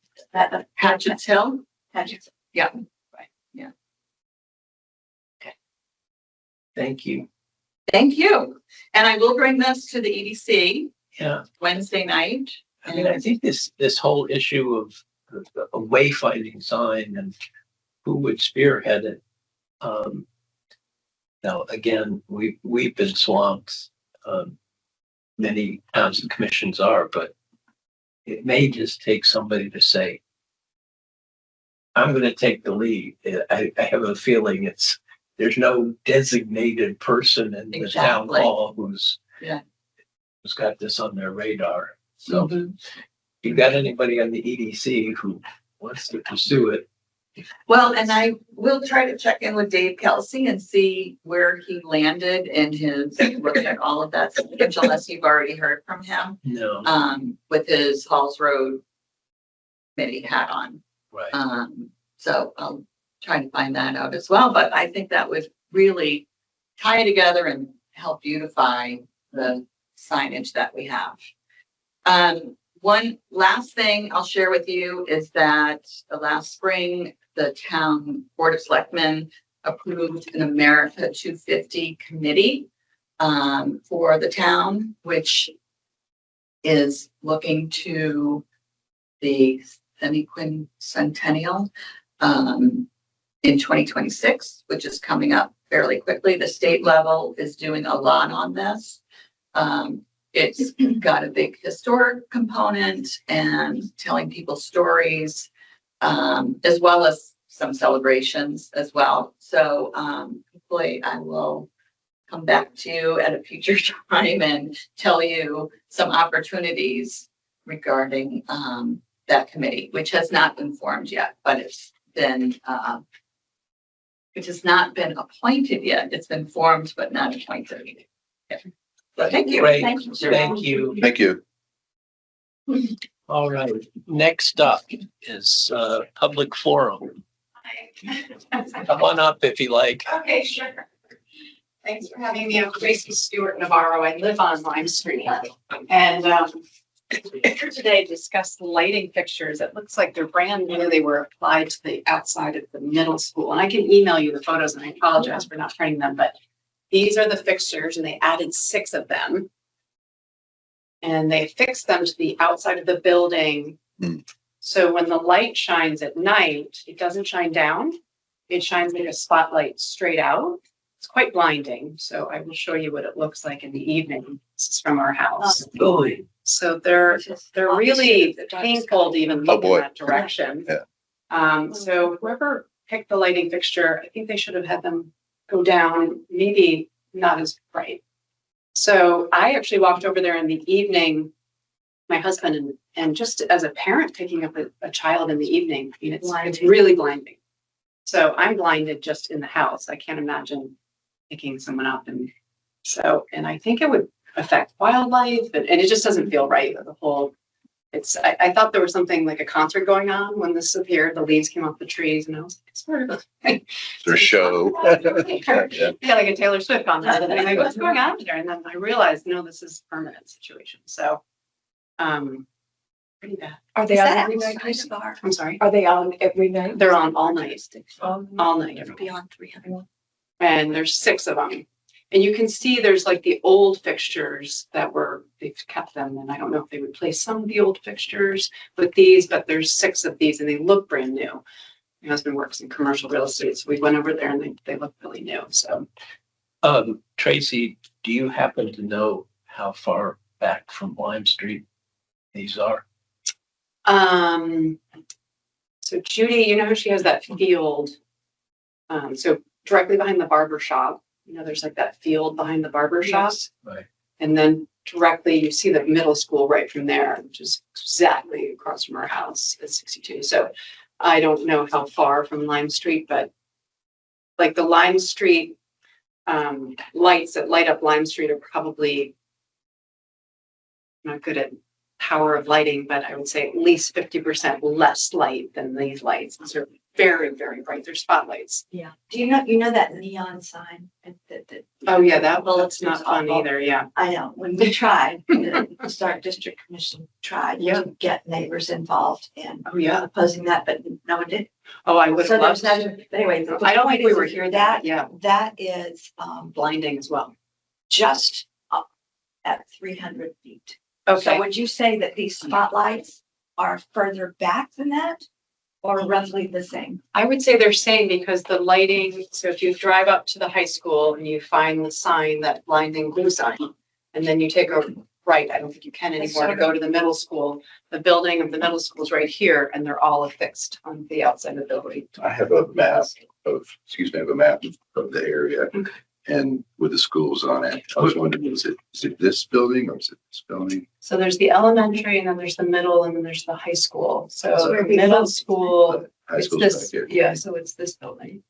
Speaker 5: Hatchett's Hill?
Speaker 7: Hatchetts.
Speaker 5: Yeah.
Speaker 7: Right.
Speaker 5: Yeah.
Speaker 8: Okay. Thank you.
Speaker 5: Thank you. And I will bring this to the EDC
Speaker 8: Yeah.
Speaker 5: Wednesday night.
Speaker 8: I mean, I think this whole issue of a wayfinding sign and who would spearhead it. Now, again, we've been swamped. Many towns and commissions are, but it may just take somebody to say, I'm going to take the lead. I have a feeling there's no designated person in the town
Speaker 5: Exactly.
Speaker 8: hall who's got this on their radar. So if you got anybody on the EDC who wants to pursue it.
Speaker 5: Well, and I will try to check in with Dave Kelsey and see where he landed in his look at all of that, unless you've already heard from him,
Speaker 8: No.
Speaker 5: with his Halls Road committee hat on.
Speaker 8: Right.
Speaker 5: So I'll try to find that out as well, but I think that would really tie together and help beautify the signage that we have. One last thing I'll share with you is that last spring, the town Board of Selectmen approved an America 250 committee for the town, which is looking to the semi-quincentennial in 2026, which is coming up fairly quickly. The state level is doing a lot on this. It's got a big historic component and telling people stories, as well as some celebrations as well. So hopefully I will come back to you at a future time and tell you some opportunities regarding that committee, which has not been formed yet, but it's been, which has not been appointed yet. It's been formed, but not appointed. Yeah. So thank you.
Speaker 8: Great.
Speaker 7: Thank you.
Speaker 8: Thank you.
Speaker 4: Thank you.
Speaker 8: All right. Next up is public forum. Come on up if you like.
Speaker 11: Okay, sure. Thanks for having me. I'm Tracy Stewart Navarro. I live on Lime Street. And here today discuss the lighting fixtures. It looks like they're brand new. They were applied to the outside of the middle school. And I can email you the photos, and I apologize for not printing them, but these are the fixtures, and they added 6 of them. And they fixed them to the outside of the building. So when the light shines at night, it doesn't shine down. It shines like a spotlight straight out. It's quite blinding. So I will show you what it looks like in the evening. This is from our house. So they're really painful to even look in that direction.
Speaker 4: Yeah.
Speaker 11: So whoever picked the lighting fixture, I think they should have had them go down, maybe not as bright. So I actually walked over there in the evening, my husband, and just as a parent picking up a child in the evening, I mean, it's really blinding. So I'm blinded just in the house. I can't imagine picking someone up. And I think it would affect wildlife, and it just doesn't feel right. The whole, I thought there was something like a concert going on when this appeared. The leaves came off the trees, and I was like, it's sort of
Speaker 4: Their show.
Speaker 11: yeah, like a Taylor Swift concert. And I'm like, what's going on there? And then I realized, no, this is a permanent situation. So, pretty bad.
Speaker 6: Are they
Speaker 7: Is
Speaker 6: on
Speaker 7: that
Speaker 6: every night?
Speaker 7: outside of our,
Speaker 11: I'm sorry.
Speaker 6: Are they on every night?
Speaker 11: They're on all night,
Speaker 6: All
Speaker 11: all night.
Speaker 7: beyond 300?
Speaker 11: And there's 6 of them. And you can see there's like the old fixtures they've kept them. And I don't know if they replaced some of the old fixtures with these, but there's 6 of these and they look brand new. My husband works in commercial real estate. So we went over there and they look really new. So
Speaker 8: Tracy, do you happen to know how far back from Lime Street these are?
Speaker 11: so Judy, you know, she has that field. So directly behind the barber shop, you know, there's like that field behind the barber shop.
Speaker 8: Right.
Speaker 11: And then directly you see the middle school right from there, which is exactly across from our house at 62. So I don't know how far from Lime Street, but like the Lime Street lights that light up Lime Street are probably not good at power of lighting, but I would say at least 50% less light than these lights. These are very, very bright. They're spotlights.
Speaker 7: Yeah. Do you know that neon sign? That
Speaker 11: Oh yeah, that's
Speaker 7: Bullets
Speaker 11: not
Speaker 7: is
Speaker 11: fun
Speaker 7: awful.
Speaker 11: either. Yeah.
Speaker 7: I know, when we tried, the Stark District Commission tried
Speaker 11: Yeah.
Speaker 7: to get neighbors involved in
Speaker 11: Oh yeah.
Speaker 7: opposing that, but no one did.
Speaker 11: Oh, I would
Speaker 7: So
Speaker 11: have
Speaker 7: there's
Speaker 11: loved
Speaker 7: no,
Speaker 11: to.
Speaker 7: anyway. the
Speaker 11: I don't
Speaker 7: point
Speaker 11: think we
Speaker 7: is
Speaker 11: were
Speaker 7: that
Speaker 11: here that. Yeah.
Speaker 7: That is
Speaker 11: Blinding as well.
Speaker 7: just up at 300 feet.
Speaker 11: Okay.
Speaker 7: So would you say that these spotlights are further back than that or roughly the same?
Speaker 11: I would say they're same because the lighting, so if you drive up to the high school and you find the sign, that blinding blue sign, and then you take a right, I don't think you can anymore to go to the middle school. The building of the middle school is right here and they're all affixed on the outside of the building.
Speaker 4: I have a map of the area
Speaker 11: Okay.
Speaker 4: and with the schools on it. I was wondering, is it this building or is it this building?
Speaker 11: So there's the elementary and then there's the middle and then there's the high school. So
Speaker 7: So it'd be
Speaker 11: middle
Speaker 7: both.
Speaker 11: school,
Speaker 4: High
Speaker 11: it's
Speaker 4: school's back
Speaker 11: this,
Speaker 4: here.
Speaker 11: yeah, so it's this building.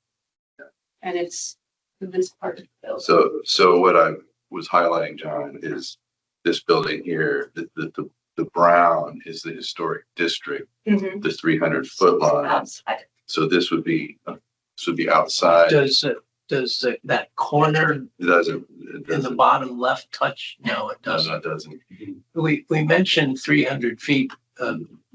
Speaker 11: And it's this part of the building.
Speaker 4: So what I was highlighting, John, is this building here, the brown is the historic district,
Speaker 11: Mhm.
Speaker 4: the 300-foot line.
Speaker 7: Outside.
Speaker 4: So this would be outside.
Speaker 8: Does does that corner
Speaker 4: It doesn't,
Speaker 8: in the bottom left touch? No, it
Speaker 4: no,
Speaker 8: doesn't.
Speaker 4: it doesn't.
Speaker 8: We mentioned 300 feet.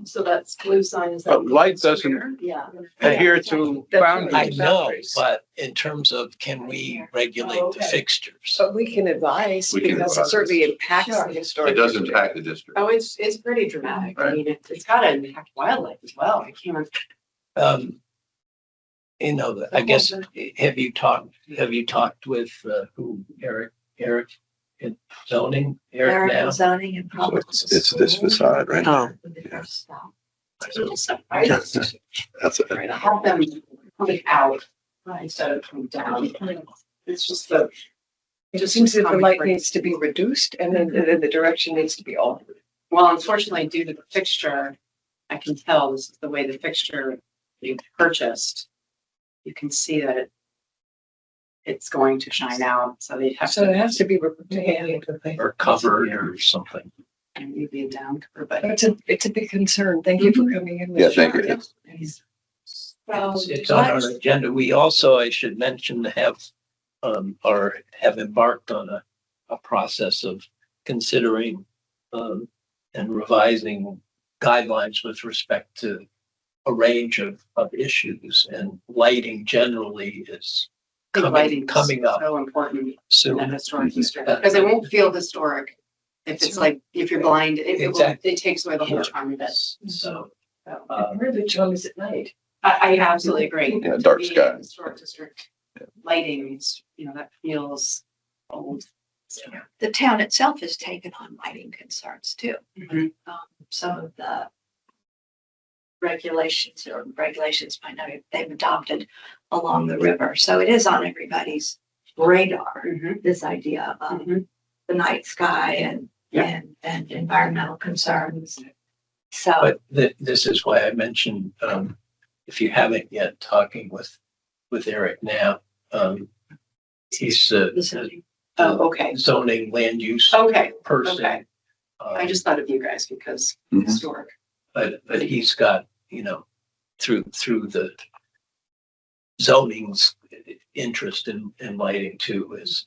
Speaker 11: So that's blue sign is that?
Speaker 10: But light doesn't
Speaker 11: Yeah.
Speaker 10: adhere to
Speaker 6: That's
Speaker 8: I
Speaker 10: boundaries.
Speaker 8: know, but in terms of can we regulate the
Speaker 6: Okay.
Speaker 8: fixtures?
Speaker 6: But we can advise
Speaker 4: We can
Speaker 6: because it
Speaker 4: advise.
Speaker 6: certainly impacts
Speaker 7: Sure.
Speaker 6: the historic.
Speaker 4: It doesn't
Speaker 6: district.
Speaker 4: impact the district.
Speaker 11: Oh, it's pretty dramatic. I
Speaker 4: Right.
Speaker 11: mean, it's got to impact wildlife as well. I can't.
Speaker 8: You know, I guess, have you talked with, who, Eric in zoning, Eric now?
Speaker 7: Zoning and
Speaker 4: So it's this facade, right?
Speaker 9: Oh.
Speaker 4: That's it.
Speaker 11: Right, I have them coming out instead of coming down. It's just the.
Speaker 6: It just seems that the light needs to be reduced and then the direction needs to be altered.
Speaker 11: Well, unfortunately, due to the fixture, I can tell this is the way the fixture you purchased. You can see that it's going to shine out, so they have
Speaker 6: So it
Speaker 11: to
Speaker 6: has to be removed.
Speaker 8: Or covered or something.
Speaker 11: maybe a down cover, but.
Speaker 6: It's a big concern. Thank you for coming in. with
Speaker 4: Yeah,
Speaker 6: it.
Speaker 4: thank you.
Speaker 8: It's on our agenda. We also, I should mention, have embarked on a process of considering and revising guidelines with respect to a range of issues, and lighting generally is
Speaker 11: I think lighting's
Speaker 8: coming up
Speaker 11: so important in
Speaker 8: soon.
Speaker 11: that historic district, because it won't feel historic. If it's like, if you're blind,
Speaker 8: Exactly.
Speaker 11: it takes away the whole charm of it.
Speaker 8: So,
Speaker 6: Where the charm is at night.
Speaker 11: I absolutely agree.
Speaker 4: Yeah, dark
Speaker 11: To me,
Speaker 4: sky.
Speaker 11: Historic district lighting, it's, that feels old.
Speaker 7: The town itself has taken on lighting concerns too.
Speaker 11: Mhm.
Speaker 7: Some of the regulations I know they've adopted along the river. So it is on everybody's radar,
Speaker 11: Mhm.
Speaker 7: this idea of
Speaker 11: Mhm.
Speaker 7: the night sky and environmental concerns. So
Speaker 8: but this is why I mentioned, if you haven't yet, talking with Eric now, he's
Speaker 7: the zoning.
Speaker 11: Oh, okay.
Speaker 8: zoning land use
Speaker 11: Okay.
Speaker 8: person.
Speaker 11: Okay. I just thought of you guys because
Speaker 4: Mhm.
Speaker 11: historic.
Speaker 8: But he's got, through the zoning's interest in lighting too is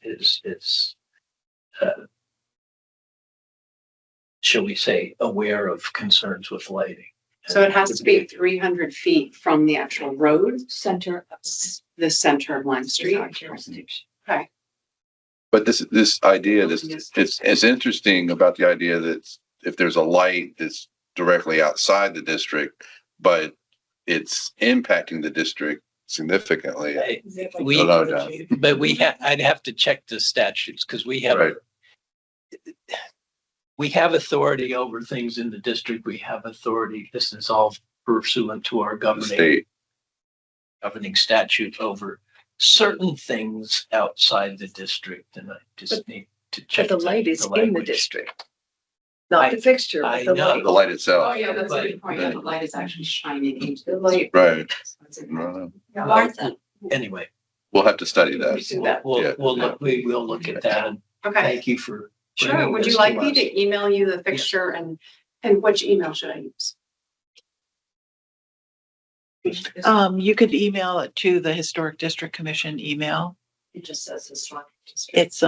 Speaker 8: shall we say, aware of concerns with lighting.
Speaker 11: So it has to be 300 feet from the actual road,
Speaker 7: Center of
Speaker 11: the center of Lime Street.
Speaker 7: our jurisdiction.
Speaker 11: Okay.
Speaker 4: But this idea, it's interesting about the idea that if there's a light that's directly outside the district, but it's impacting the district significantly.
Speaker 8: We,
Speaker 4: No, John.
Speaker 8: but I'd have to check the statutes because we
Speaker 4: Right.
Speaker 8: have authority over things in the district. We have authority. This is all pursuant to our
Speaker 4: The state.
Speaker 8: governing statute over certain things outside the district. And I just need to check.
Speaker 6: But the light is in the
Speaker 8: language.
Speaker 6: district. Not the fixture,
Speaker 8: I
Speaker 6: but the
Speaker 8: know.
Speaker 6: light.
Speaker 4: The light
Speaker 11: Oh,
Speaker 4: itself.
Speaker 11: yeah, that's a
Speaker 8: But-
Speaker 11: good point. The light is actually shining into the light.
Speaker 4: Right.
Speaker 11: That's it.
Speaker 4: No, no.
Speaker 7: Martha,
Speaker 8: Anyway,
Speaker 4: We'll have to study that.
Speaker 11: We do that.
Speaker 4: Yeah.
Speaker 8: we will look at that, and
Speaker 11: Okay,
Speaker 8: thank you for.
Speaker 11: sure.
Speaker 8: bringing
Speaker 11: Would you
Speaker 8: this
Speaker 11: like
Speaker 8: to
Speaker 11: me
Speaker 8: us.
Speaker 11: to email you the fixture and which email should I use?
Speaker 9: You could email it to the Historic District Commission email.
Speaker 11: It just says historic district.
Speaker 9: It's,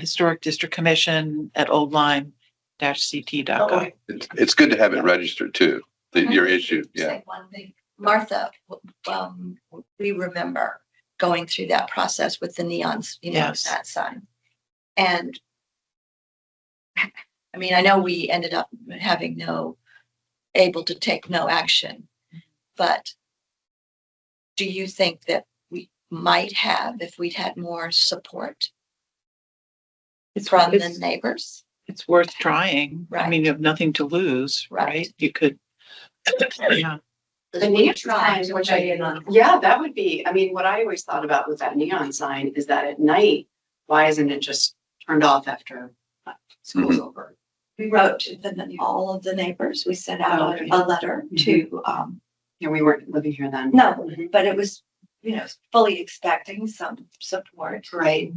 Speaker 9: Historic District Commission at oldlyme-ct.gov.
Speaker 4: It's good to have it registered too, your issue. Yeah.
Speaker 7: say one thing. Martha, we remember going through that process with the neons,
Speaker 9: Yes.
Speaker 7: that sign. And I mean, I know we ended up able to take no action, but do you think that we might have if we'd had more support from the neighbors?
Speaker 9: It's worth trying. I
Speaker 7: Right.
Speaker 9: mean, you have nothing to lose,
Speaker 7: Right.
Speaker 9: right? You could, yeah.
Speaker 11: The neon sign, which yeah, that would be, I mean, what I always thought about with that neon sign is that at night, why isn't it just turned off after school's over?
Speaker 7: We wrote to all of the neighbors. We sent out
Speaker 11: Okay.
Speaker 7: a letter to,
Speaker 11: Yeah, we weren't living here then.
Speaker 7: no,
Speaker 11: Mhm.
Speaker 7: but it was, fully expecting some support.
Speaker 11: Right.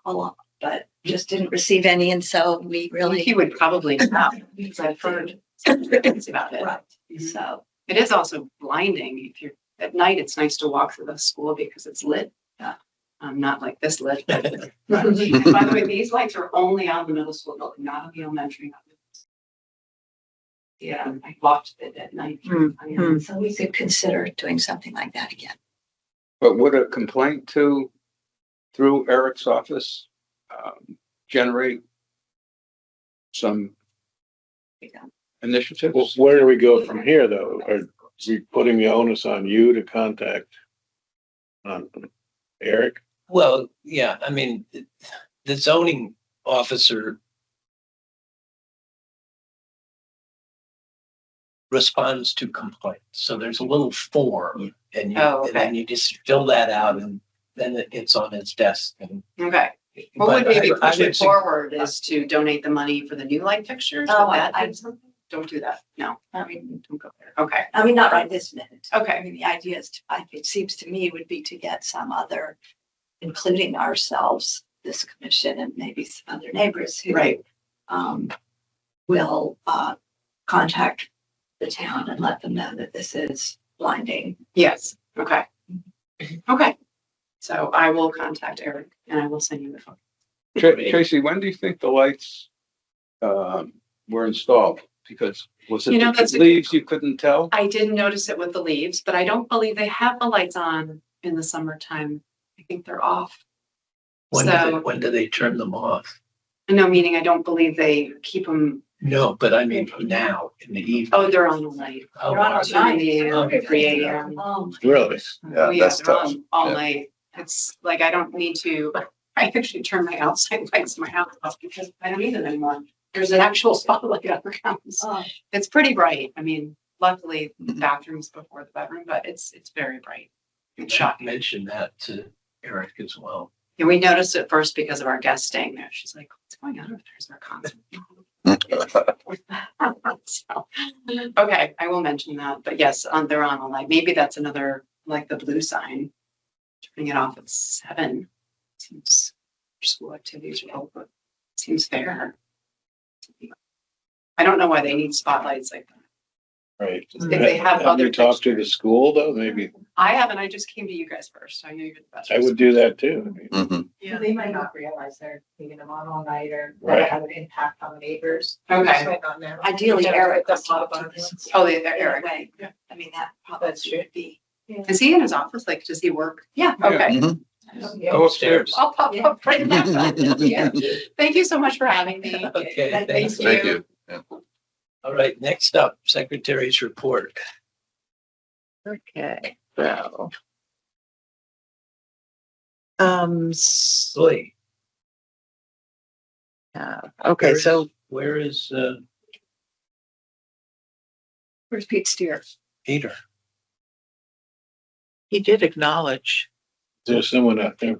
Speaker 7: A lot, but just didn't receive any. And so we really.
Speaker 11: He would probably know, because I've heard some good things about it.
Speaker 7: Right.
Speaker 11: Mhm.
Speaker 7: So,
Speaker 11: It is also blinding. If you're, at night, it's nice to walk through the school because it's lit Not like this lit. By the way, these lights are only on the middle school building, not on the elementary. Yeah, I watched it at night.
Speaker 7: So we could consider doing something like that again.
Speaker 10: But would a complaint through Eric's office, generate some initiatives?
Speaker 12: Well, where do we go from here, though? Are we putting the onus on you to contact Eric?
Speaker 8: Well, yeah, I mean, the zoning officer responds to complaints. So there's a little form and and then you just fill that out and then it's on his desk. And
Speaker 11: Okay. What
Speaker 8: but
Speaker 11: would maybe
Speaker 8: I
Speaker 11: push
Speaker 8: would
Speaker 11: it forward is to donate the money for the new light fixtures?
Speaker 7: Oh,
Speaker 11: Would that
Speaker 7: I-
Speaker 11: do something? Don't do that. No,
Speaker 7: I mean,
Speaker 11: don't go there. Okay.
Speaker 7: I mean, not right this minute.
Speaker 11: Okay.
Speaker 7: I mean, the idea is, it seems to me would be to get some other, including ourselves, this commission and maybe some other neighbors who
Speaker 11: Right.
Speaker 7: will contact the town and let them know that this is blinding.
Speaker 11: Yes. Okay. Okay. So I will contact Eric and I will send you the phone.
Speaker 10: Tracy, when do you think the lights, were installed? Because was it
Speaker 11: You know,
Speaker 10: the
Speaker 11: that's a-
Speaker 10: leaves you couldn't tell?
Speaker 11: I didn't notice it with the leaves, but I don't believe they have the lights on in the summertime. I think they're off. So,
Speaker 8: when do they turn them off?
Speaker 11: no, meaning I don't believe they keep them.
Speaker 8: No, but I mean now in the evening.
Speaker 11: Oh, they're on all night.
Speaker 8: Oh,
Speaker 11: They're on all
Speaker 8: wow.
Speaker 11: 2 a.m., 3 a.m.
Speaker 7: Oh,
Speaker 12: Really?
Speaker 4: Yeah,
Speaker 11: Oh, yeah,
Speaker 4: that's
Speaker 11: they're
Speaker 4: tough.
Speaker 11: on all
Speaker 4: Yeah.
Speaker 11: night. It's like, I don't need to, I actually turn my outside lights in my house off because I don't need them anymore. There's an actual spotlight on the house.
Speaker 7: oh.
Speaker 11: It's pretty bright. I mean, luckily the bathroom's before the bedroom, but it's very bright. It's shocking.
Speaker 8: Mention that to Eric as well.
Speaker 11: And we noticed it first because of our guest staying there. She's like, what's going on over there? Is there a concert? So, okay, I will mention that, but yes, they're on all night. Maybe that's another, like the blue sign. Turning it off at 7. Seems school activities are over. Seems fair. I don't know why they need spotlights like that.
Speaker 12: Right.
Speaker 11: If they have other
Speaker 12: you talked to the
Speaker 11: fixtures.
Speaker 12: school, though? Maybe
Speaker 11: I haven't, I just came to you guys first. I know you're the best.
Speaker 12: I would do that too. I mean,
Speaker 4: Mhm.
Speaker 9: Yeah.
Speaker 3: They might not realize they're leaving them on all night or
Speaker 12: Right.
Speaker 3: that have an impact on the neighbors.
Speaker 11: Okay.
Speaker 3: Just might not know.
Speaker 7: Ideally,
Speaker 3: Yeah,
Speaker 7: Eric
Speaker 3: that's
Speaker 7: would
Speaker 3: a lot
Speaker 7: talk
Speaker 3: of
Speaker 7: to this.
Speaker 11: Oh, they're
Speaker 7: in a
Speaker 11: Eric.
Speaker 7: way.
Speaker 11: Yeah.
Speaker 7: I mean, that probably
Speaker 3: That's true.
Speaker 7: would be.
Speaker 11: Is he in his office? Like, does he work?
Speaker 7: Yeah.
Speaker 11: Okay.
Speaker 4: Mhm.
Speaker 10: Go upstairs.
Speaker 11: I'll pop up right now. Yeah. Thank you so much for having me.
Speaker 8: Okay,
Speaker 11: Thank
Speaker 8: thanks.
Speaker 4: Thank you.
Speaker 8: All right, next up, Secretary's report.
Speaker 9: Okay, so.
Speaker 8: Lee,
Speaker 9: Okay, so
Speaker 8: where is
Speaker 6: Where's Pete Steer?
Speaker 8: Peter?
Speaker 9: he did acknowledge.
Speaker 12: there's someone out there.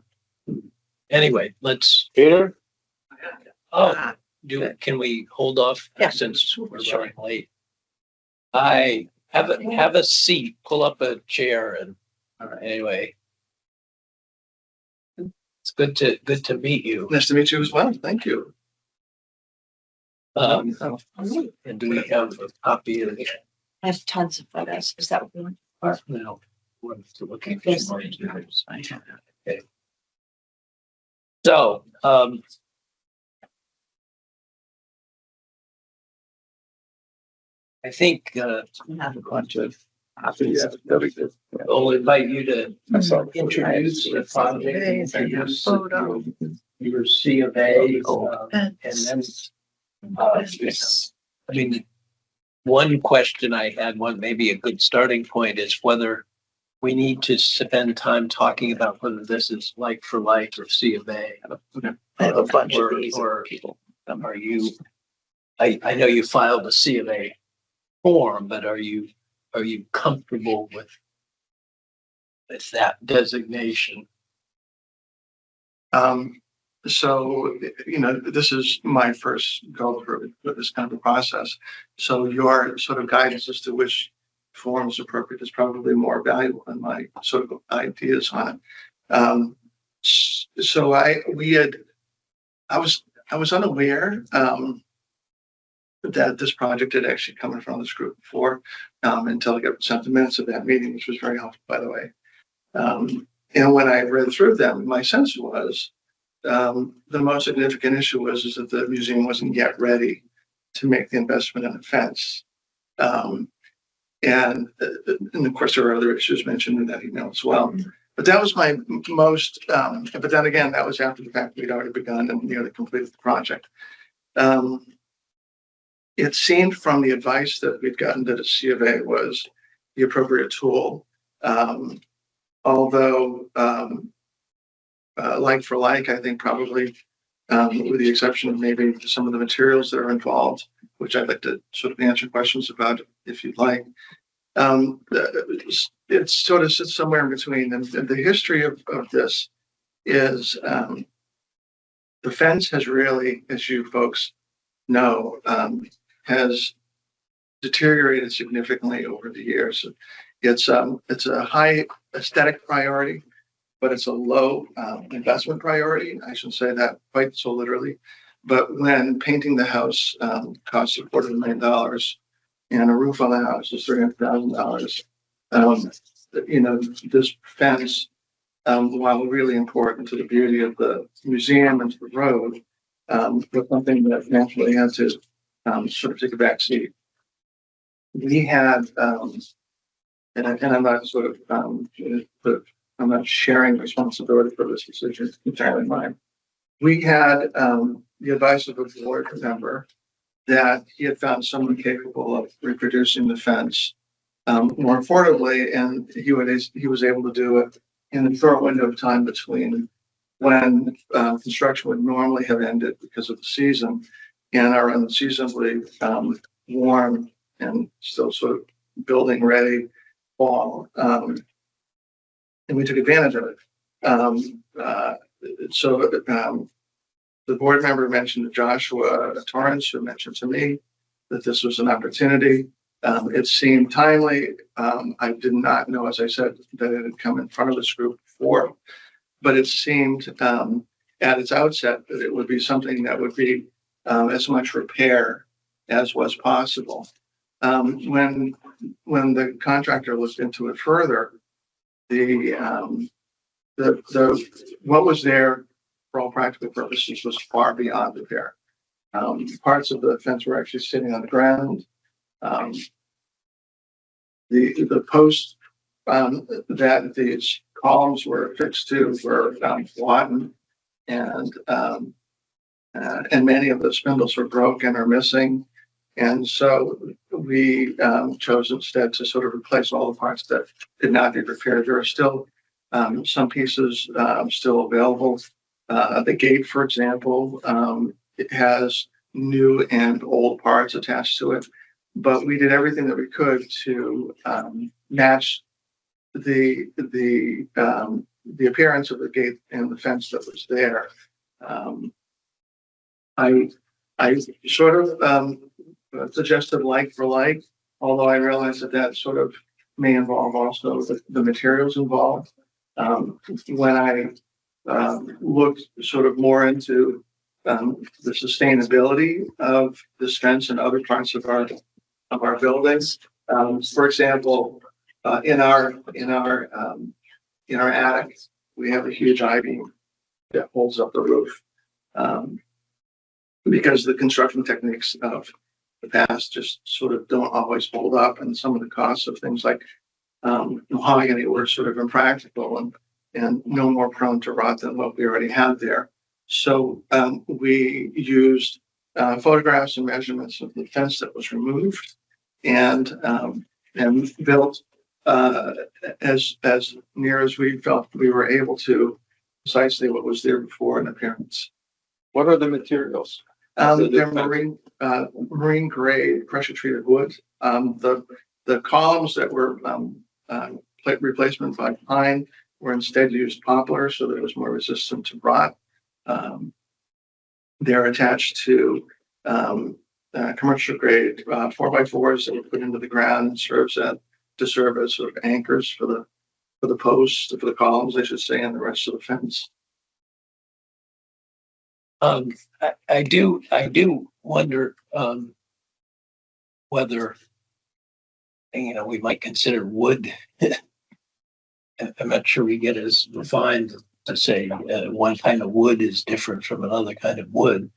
Speaker 8: Anyway, let's,
Speaker 12: Peter?
Speaker 8: oh, can we hold off
Speaker 9: Yeah.
Speaker 8: since we're running late? I have a seat, pull up a chair and, anyway. It's good to meet you.
Speaker 13: Nice to meet you as well. Thank you.
Speaker 8: And do we have a copy of the,
Speaker 7: I have tons of photos. Is that what we want?
Speaker 8: no, we're looking for
Speaker 7: Yes.
Speaker 8: more engineers. Okay. So, I think,
Speaker 9: I have a bunch of.
Speaker 8: I'll invite you to introduce the project, introduce
Speaker 9: Photo.
Speaker 8: your C of A, and then, I mean, one question I had, maybe a good starting point is whether we need to spend time talking about whether this is like for like or C of A.
Speaker 9: I have a bunch of
Speaker 8: Or-
Speaker 9: these.
Speaker 8: or are you, I know you filed a C of A form, but are you comfortable with that designation?
Speaker 13: So, this is my first go through with this kind of a process. So your sort of guidance as to which form is appropriate is probably more valuable than my sort of ideas on it. So I was unaware, that this project had actually come in front of this group before, until I got sent the minutes of that meeting, which was very helpful, by the way. And when I read through them, my sense was the most significant issue is that the museum wasn't yet ready to make the investment in a fence. And of course, there are other issues mentioned in that email as well. But that was my most, but then again, that was after the fact we'd already begun and nearly completed the project. It seemed from the advice that we'd gotten that a C of A was the appropriate tool. Although, like for like, I think probably, with the exception of maybe some of the materials that are involved, which I'd like to sort of answer questions about if you'd like. It sort of sits somewhere in between. And the history of this is the fence has really, as you folks know, has deteriorated significantly over the years. It's a high aesthetic priority, but it's a low investment priority. I shouldn't say that quite so literally. But when painting the house costs $250,000 and a roof on the house is $300,000, you know, this fence, while really important to the beauty of the museum and to the road, was something that naturally had to sort of take a back seat. We had, and I'm not sort of, I'm not sharing responsibility for this decision, it's entirely mine. We had the advice of a board member that he had found someone capable of reproducing the fence more affordably, and he was able to do it in the short window of time between when construction would normally have ended because of the season and our unseasonably warm and still sort of building ready fall. And we took advantage of it. So the board member mentioned to Joshua Torrance, who mentioned to me that this was an opportunity. It seemed timely. I did not know, as I said, that it had come in front of this group before, but it seemed at its outset that it would be something that would be as much repair as was possible. When the contractor looked into it further, the what was there for all practical purposes was far beyond repair. Parts of the fence were actually sitting on the ground. The posts that these columns were affixed to were rotten, and many of the spindles were broken or missing. And so we chose instead to sort of replace all the parts that did not need repaired. There are still some pieces still available. The gate, for example, it has new and old parts attached to it, but we did everything that we could to match the appearance of the gate and the fence that was there. I sort of suggested like for like, although I realize that sort of may involve also the materials involved. When I looked sort of more into the sustainability of this fence and other parts of our buildings, for example, in our attic, we have a huge I-beam that holds up the roof. Because the construction techniques of the past just sort of don't always hold up, and some of the costs of things like mahogany were sort of impractical and no more prone to rot than what we already had there. So we used photographs and measurements of the fence that was removed and built as near as we felt we were able to precisely what was there before in appearance.
Speaker 10: What are the materials?
Speaker 13: They're marine grade pressure treated wood. The columns that were replacement by pine were instead used poplar, so that it was more resistant to rot. They're attached to commercial grade 4x4s that were put into the ground and serve as sort of anchors for the posts, for the columns, I should say, and the rest of the fence.
Speaker 8: I do wonder whether, you know, we might consider wood I'm not sure we get as refined to say, one kind of wood is different from another kind of wood.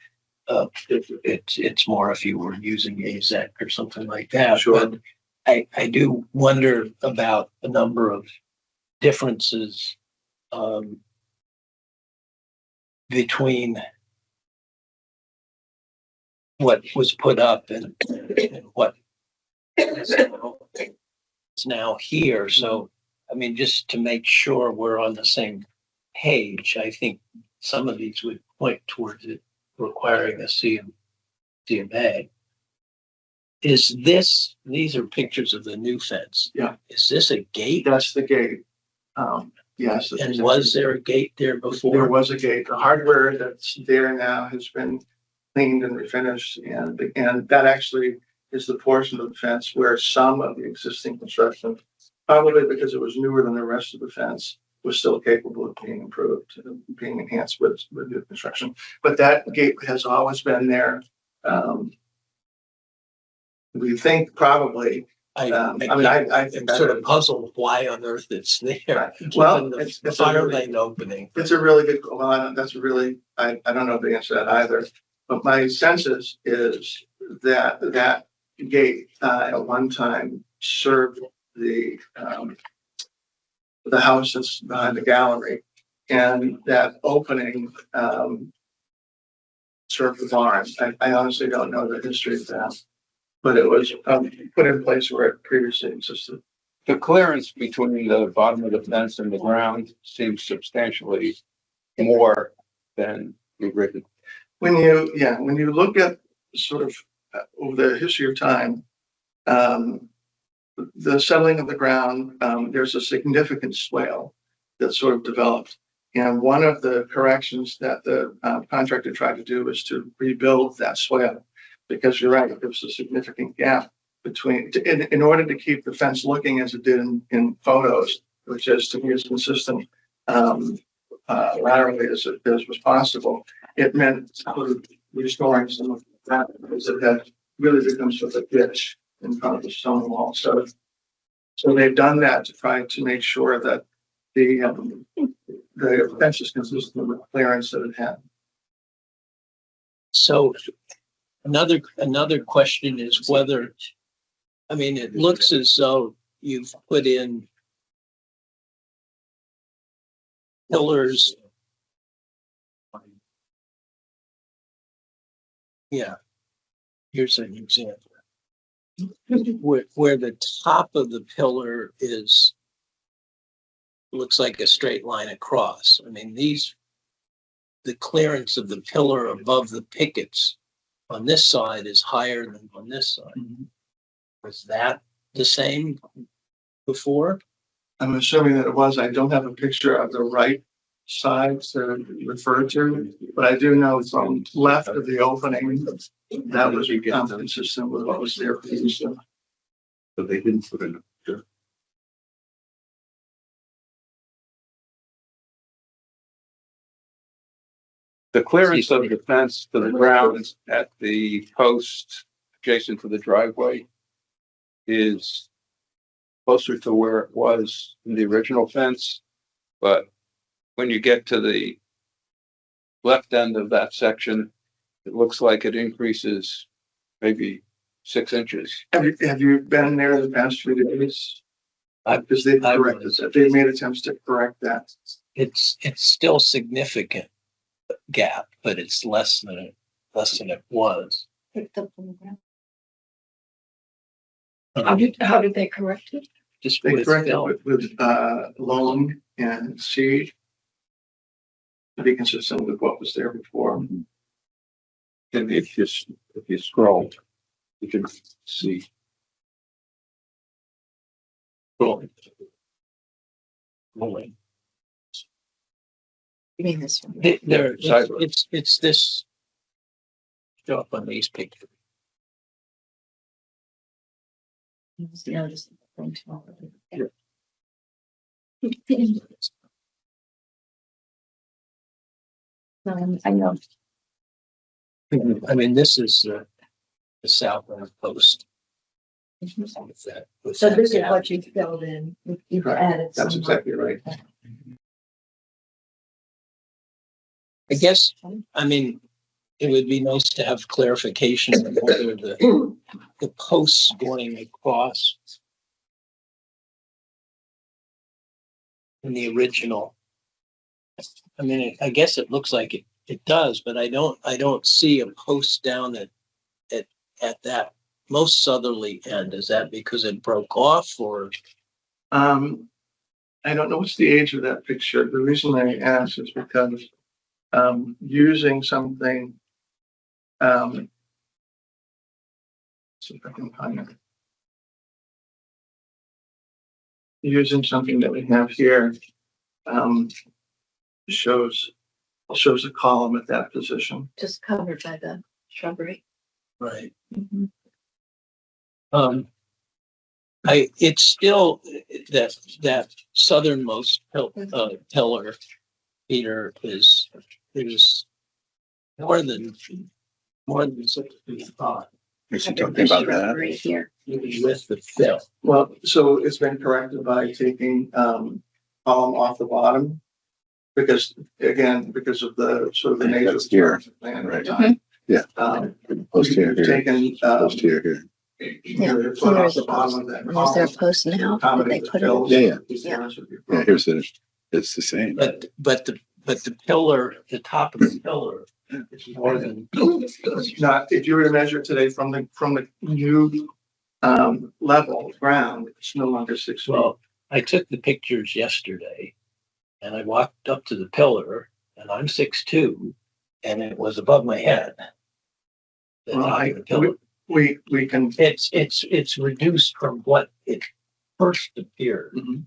Speaker 8: It's more if you were using AZEK or something like that.
Speaker 13: Sure.
Speaker 8: But I do wonder about a number of differences, between what was put up and what is now here. So, I mean, just to make sure we're on the same page, I think some of these would point towards it requiring a CMA. Is this, these are pictures of the new fence.
Speaker 13: Yeah.
Speaker 8: Is this a gate?
Speaker 13: That's the gate. Yes.
Speaker 8: And was there a gate there before?
Speaker 13: There was a gate. The hardware that's there now has been cleaned and refinished, and that actually is the portion of the fence where some of the existing construction, probably because it was newer than the rest of the fence, was still capable of being improved, being enhanced with new construction. But that gate has always been there. We think probably. I think
Speaker 8: I'm sort of puzzled why on earth it's there.
Speaker 13: Well,
Speaker 8: given
Speaker 13: it's
Speaker 8: the
Speaker 13: a
Speaker 8: fire
Speaker 13: really-
Speaker 8: lane opening.
Speaker 13: It's a really good, well, I don't know the answer to that either. But my sense is that that gate at one time served the house that's behind the gallery, and that opening served the barn. I honestly don't know the history of that, but it was put in place where it previously existed.
Speaker 10: The clearance between the bottom of the fence and the ground seems substantially more than the original.
Speaker 13: When you look at sort of over the history of time, the settling of the ground, there's a significant swale that sort of developed. And one of the corrections that the contractor tried to do was to rebuild that swale, because you're right, there was a significant gap between, in order to keep the fence looking as it did in photos, which is to be as consistent laterally as was possible. It meant sort of restoring some of that, because it had really become sort of a ditch in front of the stone wall. So they've done that to try to make sure that the fence is consistent with the clearance that it had.
Speaker 8: So another question is whether, I mean, it looks as though you've put in pillars. Yeah, here's an example. Where the top of the pillar looks like a straight line across. I mean, the clearance of the pillar above the pickets on this side is higher than on this side. Was that the same before?
Speaker 13: I'm assuming that it was. I don't have a picture of the right side to refer to, but I do know from left of the opening that was consistent with what was there previously.
Speaker 10: So they didn't put in. The clearance of the fence to the ground at the post adjacent to the driveway is closer to where it was in the original fence. But when you get to the left end of that section, it looks like it increases maybe 6 inches.
Speaker 13: Have you been there the past few days? Because they've corrected it. They've made attempts to correct that.
Speaker 8: It's still significant gap, but it's less than it was.
Speaker 6: How did they correct it?
Speaker 8: Just
Speaker 13: They
Speaker 8: with
Speaker 13: corrected
Speaker 8: fill.
Speaker 13: it with loam and seed to be consistent with what was there before.
Speaker 10: And if you scroll, you can see.
Speaker 8: Rolling.
Speaker 6: You mean this one?
Speaker 8: There,
Speaker 10: Sidewalk.
Speaker 8: it's this. Show up on these pictures.
Speaker 2: I know.
Speaker 8: I mean, this is the southwest post.
Speaker 7: So this is what you filled in, you've
Speaker 13: Right.
Speaker 7: added some.
Speaker 13: That's exactly right.
Speaker 8: I guess, I mean, it would be nice to have clarification of whether the posts going across in the original. I mean, I guess it looks like it does, but I don't see a post down at that most southerly end. Is that because it broke off or?
Speaker 13: I don't know what's the age of that picture. The reason I ask is because using something, see if I can find it. Using something that we have here, shows a column at that position.
Speaker 7: Just covered by the shrubbery.
Speaker 8: Right.
Speaker 7: Mhm.
Speaker 8: It's still that southernmost pillar, Peter, is more than 6 feet high.
Speaker 4: Is he talking about that?
Speaker 2: Right here.
Speaker 8: Even with the fill.
Speaker 13: Well, so it's been corrected by taking column off the bottom. Because again, because of the sort of the nature of
Speaker 4: That's
Speaker 13: the
Speaker 4: here.
Speaker 13: plan at
Speaker 4: Right.
Speaker 13: the time.
Speaker 4: Yeah. Post here,
Speaker 13: We've
Speaker 4: here.
Speaker 13: taken,
Speaker 4: Post here, here.
Speaker 13: the foot off the bottom of that
Speaker 2: And is there a
Speaker 13: column.
Speaker 2: post now that
Speaker 13: Accommodate
Speaker 2: they
Speaker 13: the
Speaker 2: put it?
Speaker 13: fills.
Speaker 4: Yeah, yeah.
Speaker 2: Yeah.
Speaker 4: Yeah, here's it's the same.
Speaker 8: But the pillar, the top of the pillar is more than.
Speaker 13: Not, if you were to measure today from the new level ground, it's no longer 6 feet.
Speaker 8: Well, I took the pictures yesterday and I walked up to the pillar and I'm 6'2" and it was above my head. The
Speaker 13: Well,
Speaker 8: top of the pillar.
Speaker 13: We can,
Speaker 8: It's reduced from what it first appeared.
Speaker 13: Mhm.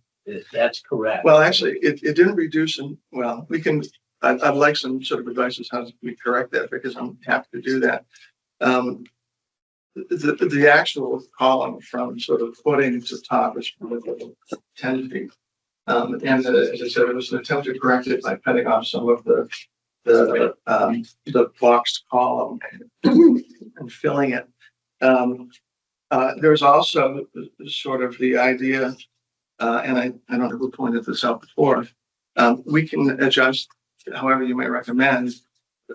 Speaker 8: That's correct.
Speaker 13: well, actually, it didn't reduce and, well, we can, I'd like some sort of advice as how we correct that because I'm happy to do that. The actual column from sort of footing to top is probably 10 feet. And as I said, it was an attempt to correct it by cutting off some of the boxed column and filling it. There's also sort of the idea, and I don't know who pointed this out before. We can adjust however you may recommend.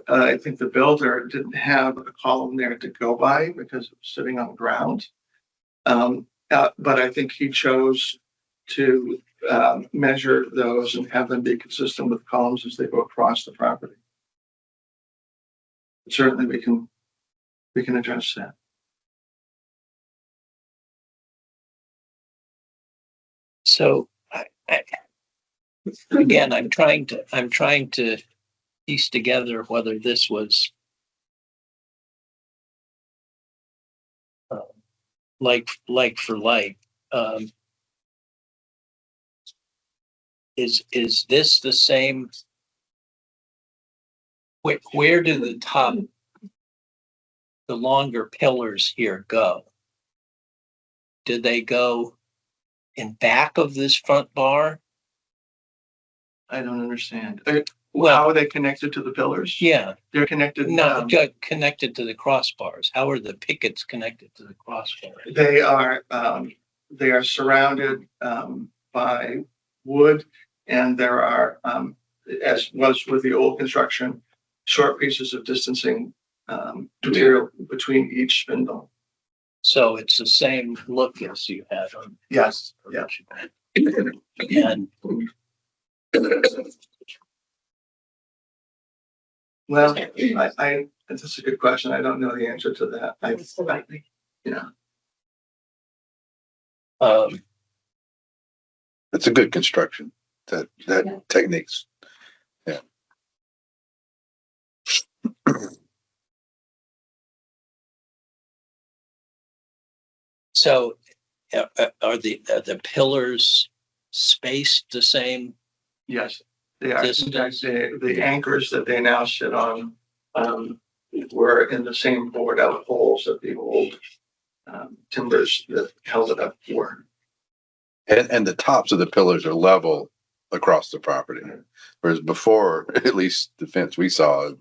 Speaker 13: I think the builder didn't have a column there to go by because it was sitting on the ground. But I think he chose to measure those and have them be consistent with columns as they go across the property. Certainly, we can address that.
Speaker 8: So again, I'm trying to piece together whether this was like for like. Is this the same? Where do the longer pillars here go? Do they go in back of this front bar?
Speaker 13: I don't understand.
Speaker 8: Well,
Speaker 13: How are they connected to the pillars?
Speaker 8: yeah,
Speaker 13: They're connected.
Speaker 8: not connected to the crossbars. How are the pickets connected to the crossbars?
Speaker 13: They are surrounded by wood, and there are, as was with the old construction, short pieces of distancing material between each spindle.
Speaker 8: So it's the same look as you had on.
Speaker 13: Yes, yeah.
Speaker 8: And
Speaker 13: Well, that's a good question. I don't know the answer to that. Yeah.
Speaker 4: It's a good construction, that techniques. Yeah.
Speaker 8: so are the pillars spaced the same?
Speaker 13: Yes, they are. In
Speaker 8: Distance.
Speaker 13: fact, the anchors that they now sit on were in the same bored out holes that the old timbers that held it up were.
Speaker 4: And the tops of the pillars are level across the property. Whereas before, at least the fence we saw,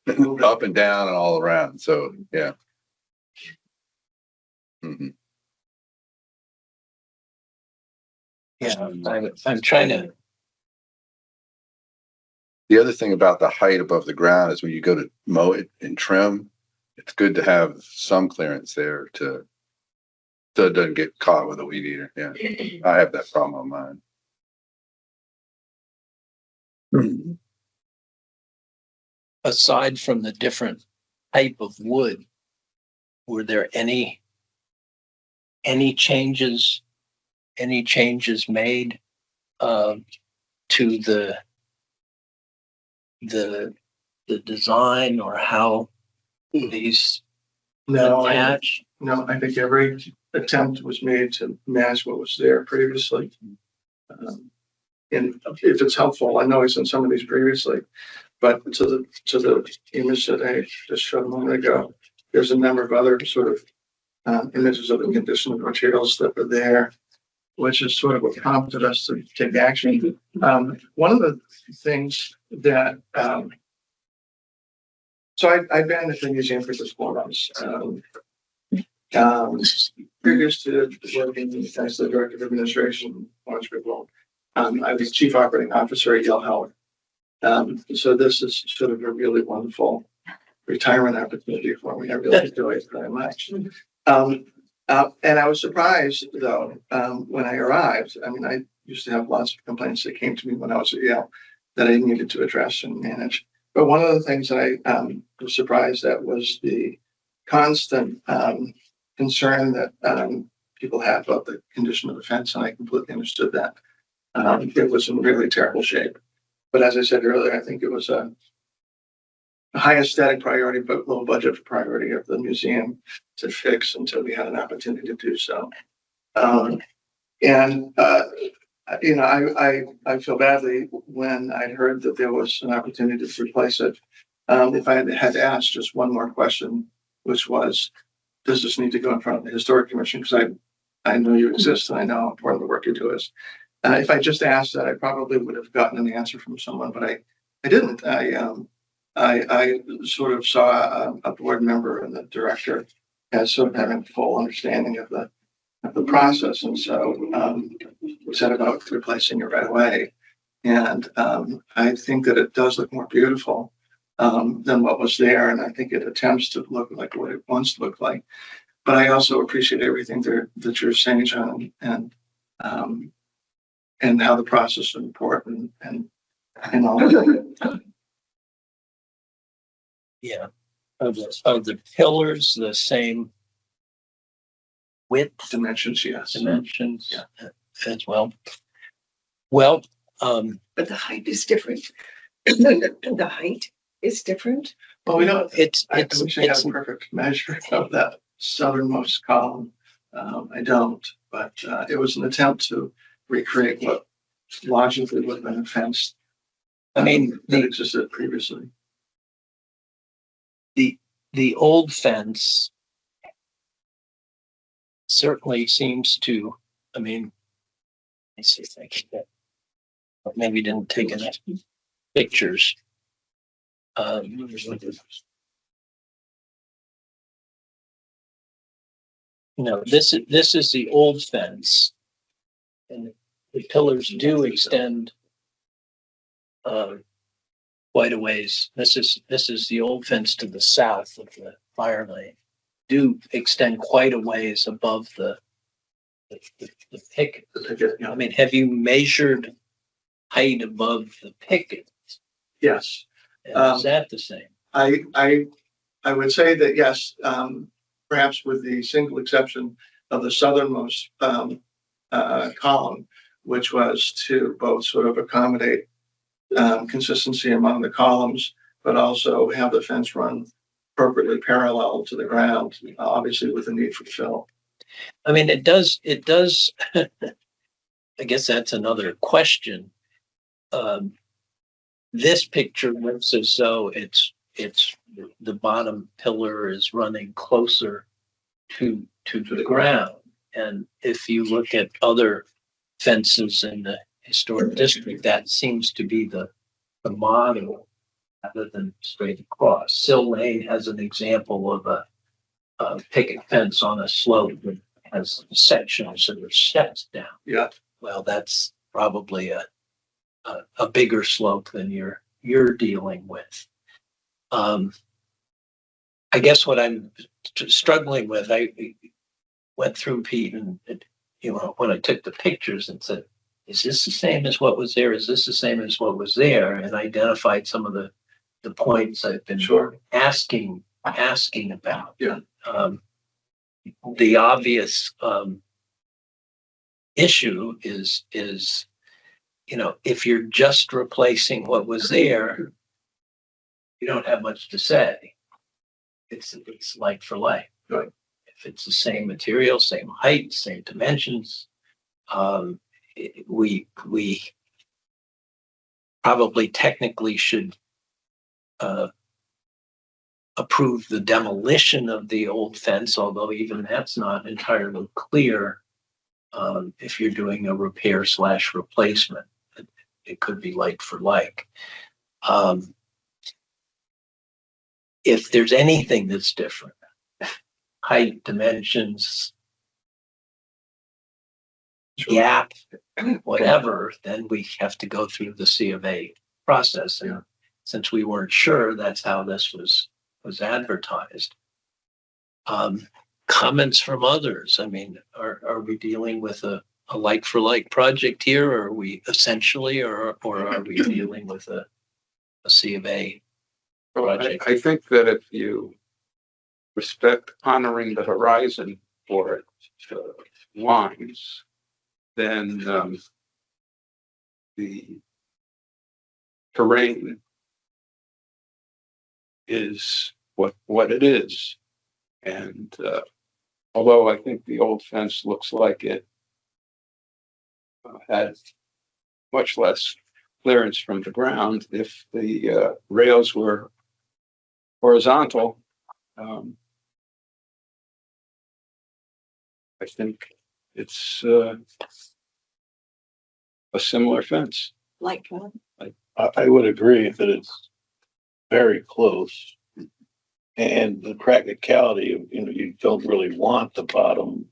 Speaker 4: up and down and all around. So, yeah. Mhm.
Speaker 8: Yeah, I'm trying to,
Speaker 4: The other thing about the height above the ground is when you go to mow it and trim, it's good to have some clearance there so it doesn't get caught with a weed eater. Yeah, I have that problem on mine.
Speaker 8: aside from the different type of wood, were there any changes made to the design or how these
Speaker 13: No,
Speaker 8: attach?
Speaker 13: no, I think every attempt was made to match what was there previously. And if it's helpful, I know I sent some of these previously, but to the image that I just showed a moment ago, there's a number of other sort of images of the condition of materials that were there, which is sort of what prompted us to take action. One of the things that, so I've been at the museum for just 4 months. Previous to working as the director of administration, Lawrence Griswold, I was chief operating officer at Yale Howard. So this is sort of a really wonderful retirement opportunity for me. I really enjoy it very much. And I was surprised though, when I arrived. I mean, I used to have lots of complaints that came to me when I was at Yale that I needed to address and manage. But one of the things that I was surprised at was the constant concern that people had about the condition of the fence, and I completely understood that. It was in really terrible shape. But as I said earlier, I think it was a high aesthetic priority, but low budget priority of the museum to fix until we had an opportunity to do so. You know, I feel badly when I heard that there was an opportunity to replace it. If I had asked just one more question, which was, does this need to go in front of the Historic Commission? Because I know you exist and I know how important the work you do is. If I just asked that, I probably would have gotten an answer from someone, but I didn't. I sort of saw a board member and the director as sort of having full understanding of the process, and so we set about replacing it right away. And I think that it does look more beautiful than what was there, and I think it attempts to look like what it once looked like. But I also appreciate everything that you're saying, John, and how the process is important and all that.
Speaker 8: Yeah, of the pillars, the same width,
Speaker 13: Dimensions, yes.
Speaker 8: dimensions,
Speaker 13: Yeah.
Speaker 8: as well. Well,
Speaker 6: But the height is different. The height is different.
Speaker 13: Well, we don't. I
Speaker 8: it's
Speaker 13: wish I had a perfect measure of that southernmost column. I don't, but it was an attempt to recreate what logically would have been a fence.
Speaker 8: I mean,
Speaker 13: that existed previously.
Speaker 8: the old fence certainly seems to, I mean, let's see if I can get, maybe didn't take enough pictures. No, this is the old fence. And the pillars do extend quite a ways. This is the old fence to the south of the fire lane. Do extend quite a ways above the picket.
Speaker 13: Yeah.
Speaker 8: I mean, have you measured height above the picket?
Speaker 13: Yes.
Speaker 8: And is that the same?
Speaker 13: I would say that yes, perhaps with the single exception of the southernmost column, which was to both sort of accommodate consistency among the columns, but also have the fence run appropriately parallel to the ground, obviously with the need for fill.
Speaker 8: I mean, it does, I guess that's another question. This picture looks as though it's the bottom pillar is running closer to the ground. And if you look at other fences in the historic district, that seems to be the model rather than straight across. Sill Lane has an example of a picket fence on a slope that has sections that are steps down.
Speaker 13: Yeah.
Speaker 8: well, that's probably a bigger slope than you're dealing with. I guess what I'm struggling with, I went through Pete and, when I took the pictures and said, is this the same as what was there? Is this the same as what was there? And identified some of the points I've been asking about.
Speaker 13: Yeah.
Speaker 8: The obvious issue is, if you're just replacing what was there, you don't have much to say. It's like for like.
Speaker 13: Right.
Speaker 8: If it's the same material, same height, same dimensions, we probably technically should approve the demolition of the old fence, although even that's not entirely clear. If you're doing a repair / replacement, it could be like for like. If there's anything that's different, height, dimensions, gap, whatever, then we have to go through the C of A process. And since we weren't sure, that's how this was advertised. Comments from others. I mean, are we dealing with a like for like project here, or are we essentially, or are we dealing with a C of A project?
Speaker 10: I think that if you respect honoring the horizon for lines, then the terrain is what it is. And although I think the old fence looks like it had much less clearance from the ground, if the rails were horizontal, I think it's a similar fence.
Speaker 7: Like one.
Speaker 12: I would agree that it's very close. And the practicality of, you don't really want the bottom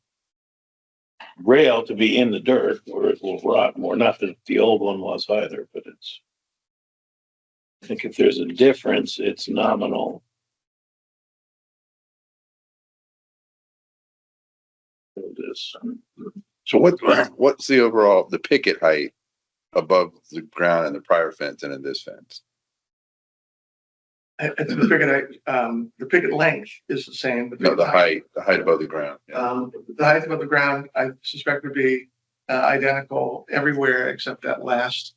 Speaker 12: rail to be in the dirt where it will rot more. Not that the old one was either, but I think if there's a difference, it's nominal.
Speaker 4: So what's the overall, the picket height above the ground in the prior fence and in this fence?
Speaker 13: I think the picket length is the same.
Speaker 4: No, the height above the ground. Yeah.
Speaker 13: The height above the ground, I suspect would be identical everywhere except that last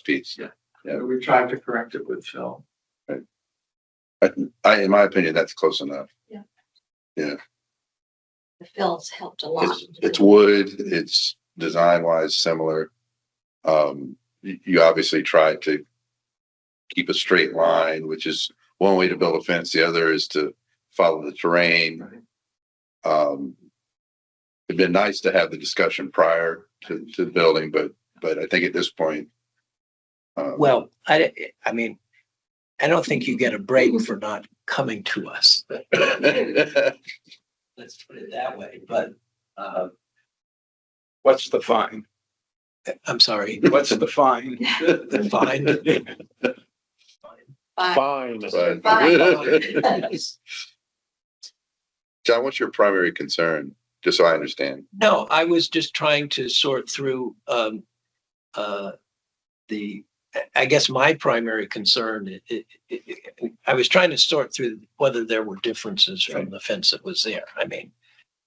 Speaker 4: piece.
Speaker 13: Yeah. We tried to correct it with fill.
Speaker 4: Right. In my opinion, that's close enough.
Speaker 7: Yeah.
Speaker 4: Yeah.
Speaker 7: The fills helped a lot.
Speaker 4: It's wood. It's design wise similar. You obviously tried to keep a straight line, which is one way to build a fence. The other is to follow the terrain. It'd been nice to have the discussion prior to the building, but I think at this point.
Speaker 8: Well, I mean, I don't think you get a break for not coming to us. Let's put it that way. But
Speaker 10: what's the fine?
Speaker 8: I'm sorry.
Speaker 10: What's the fine?
Speaker 8: The fine.
Speaker 12: Fine.
Speaker 8: Yes.
Speaker 4: John, what's your primary concern? Just so I understand.
Speaker 8: No, I was just trying to sort through I guess my primary concern, I was trying to sort through whether there were differences from the fence that was there. I mean,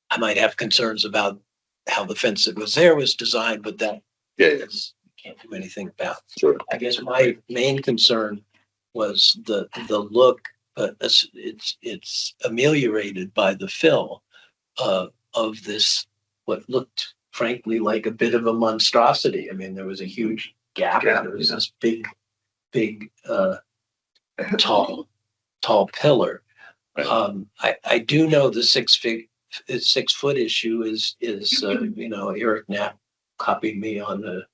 Speaker 8: I might have concerns about how the fence that was there was designed, but that is, can't do anything about.
Speaker 4: Sure.
Speaker 8: I guess my main concern was the look, it's ameliorated by the fill of this, what looked frankly like a bit of a monstrosity. I mean, there was a huge gap. There was this big, tall pillar.
Speaker 4: Right.
Speaker 8: I do know the 6 foot issue is Eric Knapp copied me on the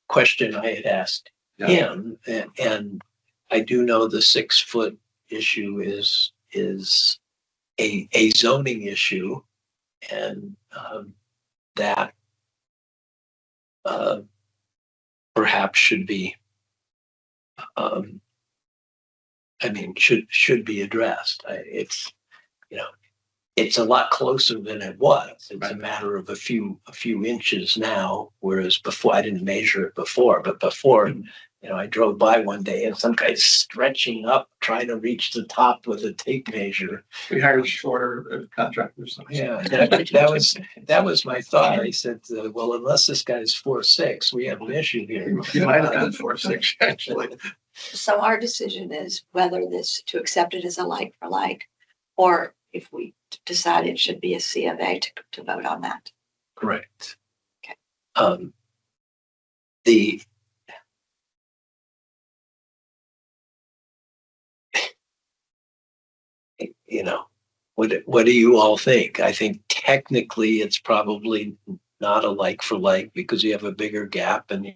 Speaker 8: question I had asked him, and I do know the 6 foot issue is a zoning issue, and that perhaps should be, should be addressed. It's, you know, it's a lot closer than it was. It's a matter of a few inches now, whereas before I didn't measure it before, but before, you know, I drove by one day and some guy's stretching up, trying to reach the top with a tape measure.
Speaker 13: We hired shorter contractors.
Speaker 8: Yeah, that was my thought. I said, well, unless this guy's 4'6", we have an issue here.
Speaker 13: You might have been 4'6", actually.
Speaker 7: So our decision is whether to accept it as a like for like, or if we decide it should be a C of A to vote on that.
Speaker 8: Correct.
Speaker 7: Okay.
Speaker 8: You know, what do you all think? I think technically it's probably not a like for like because you have a bigger gap and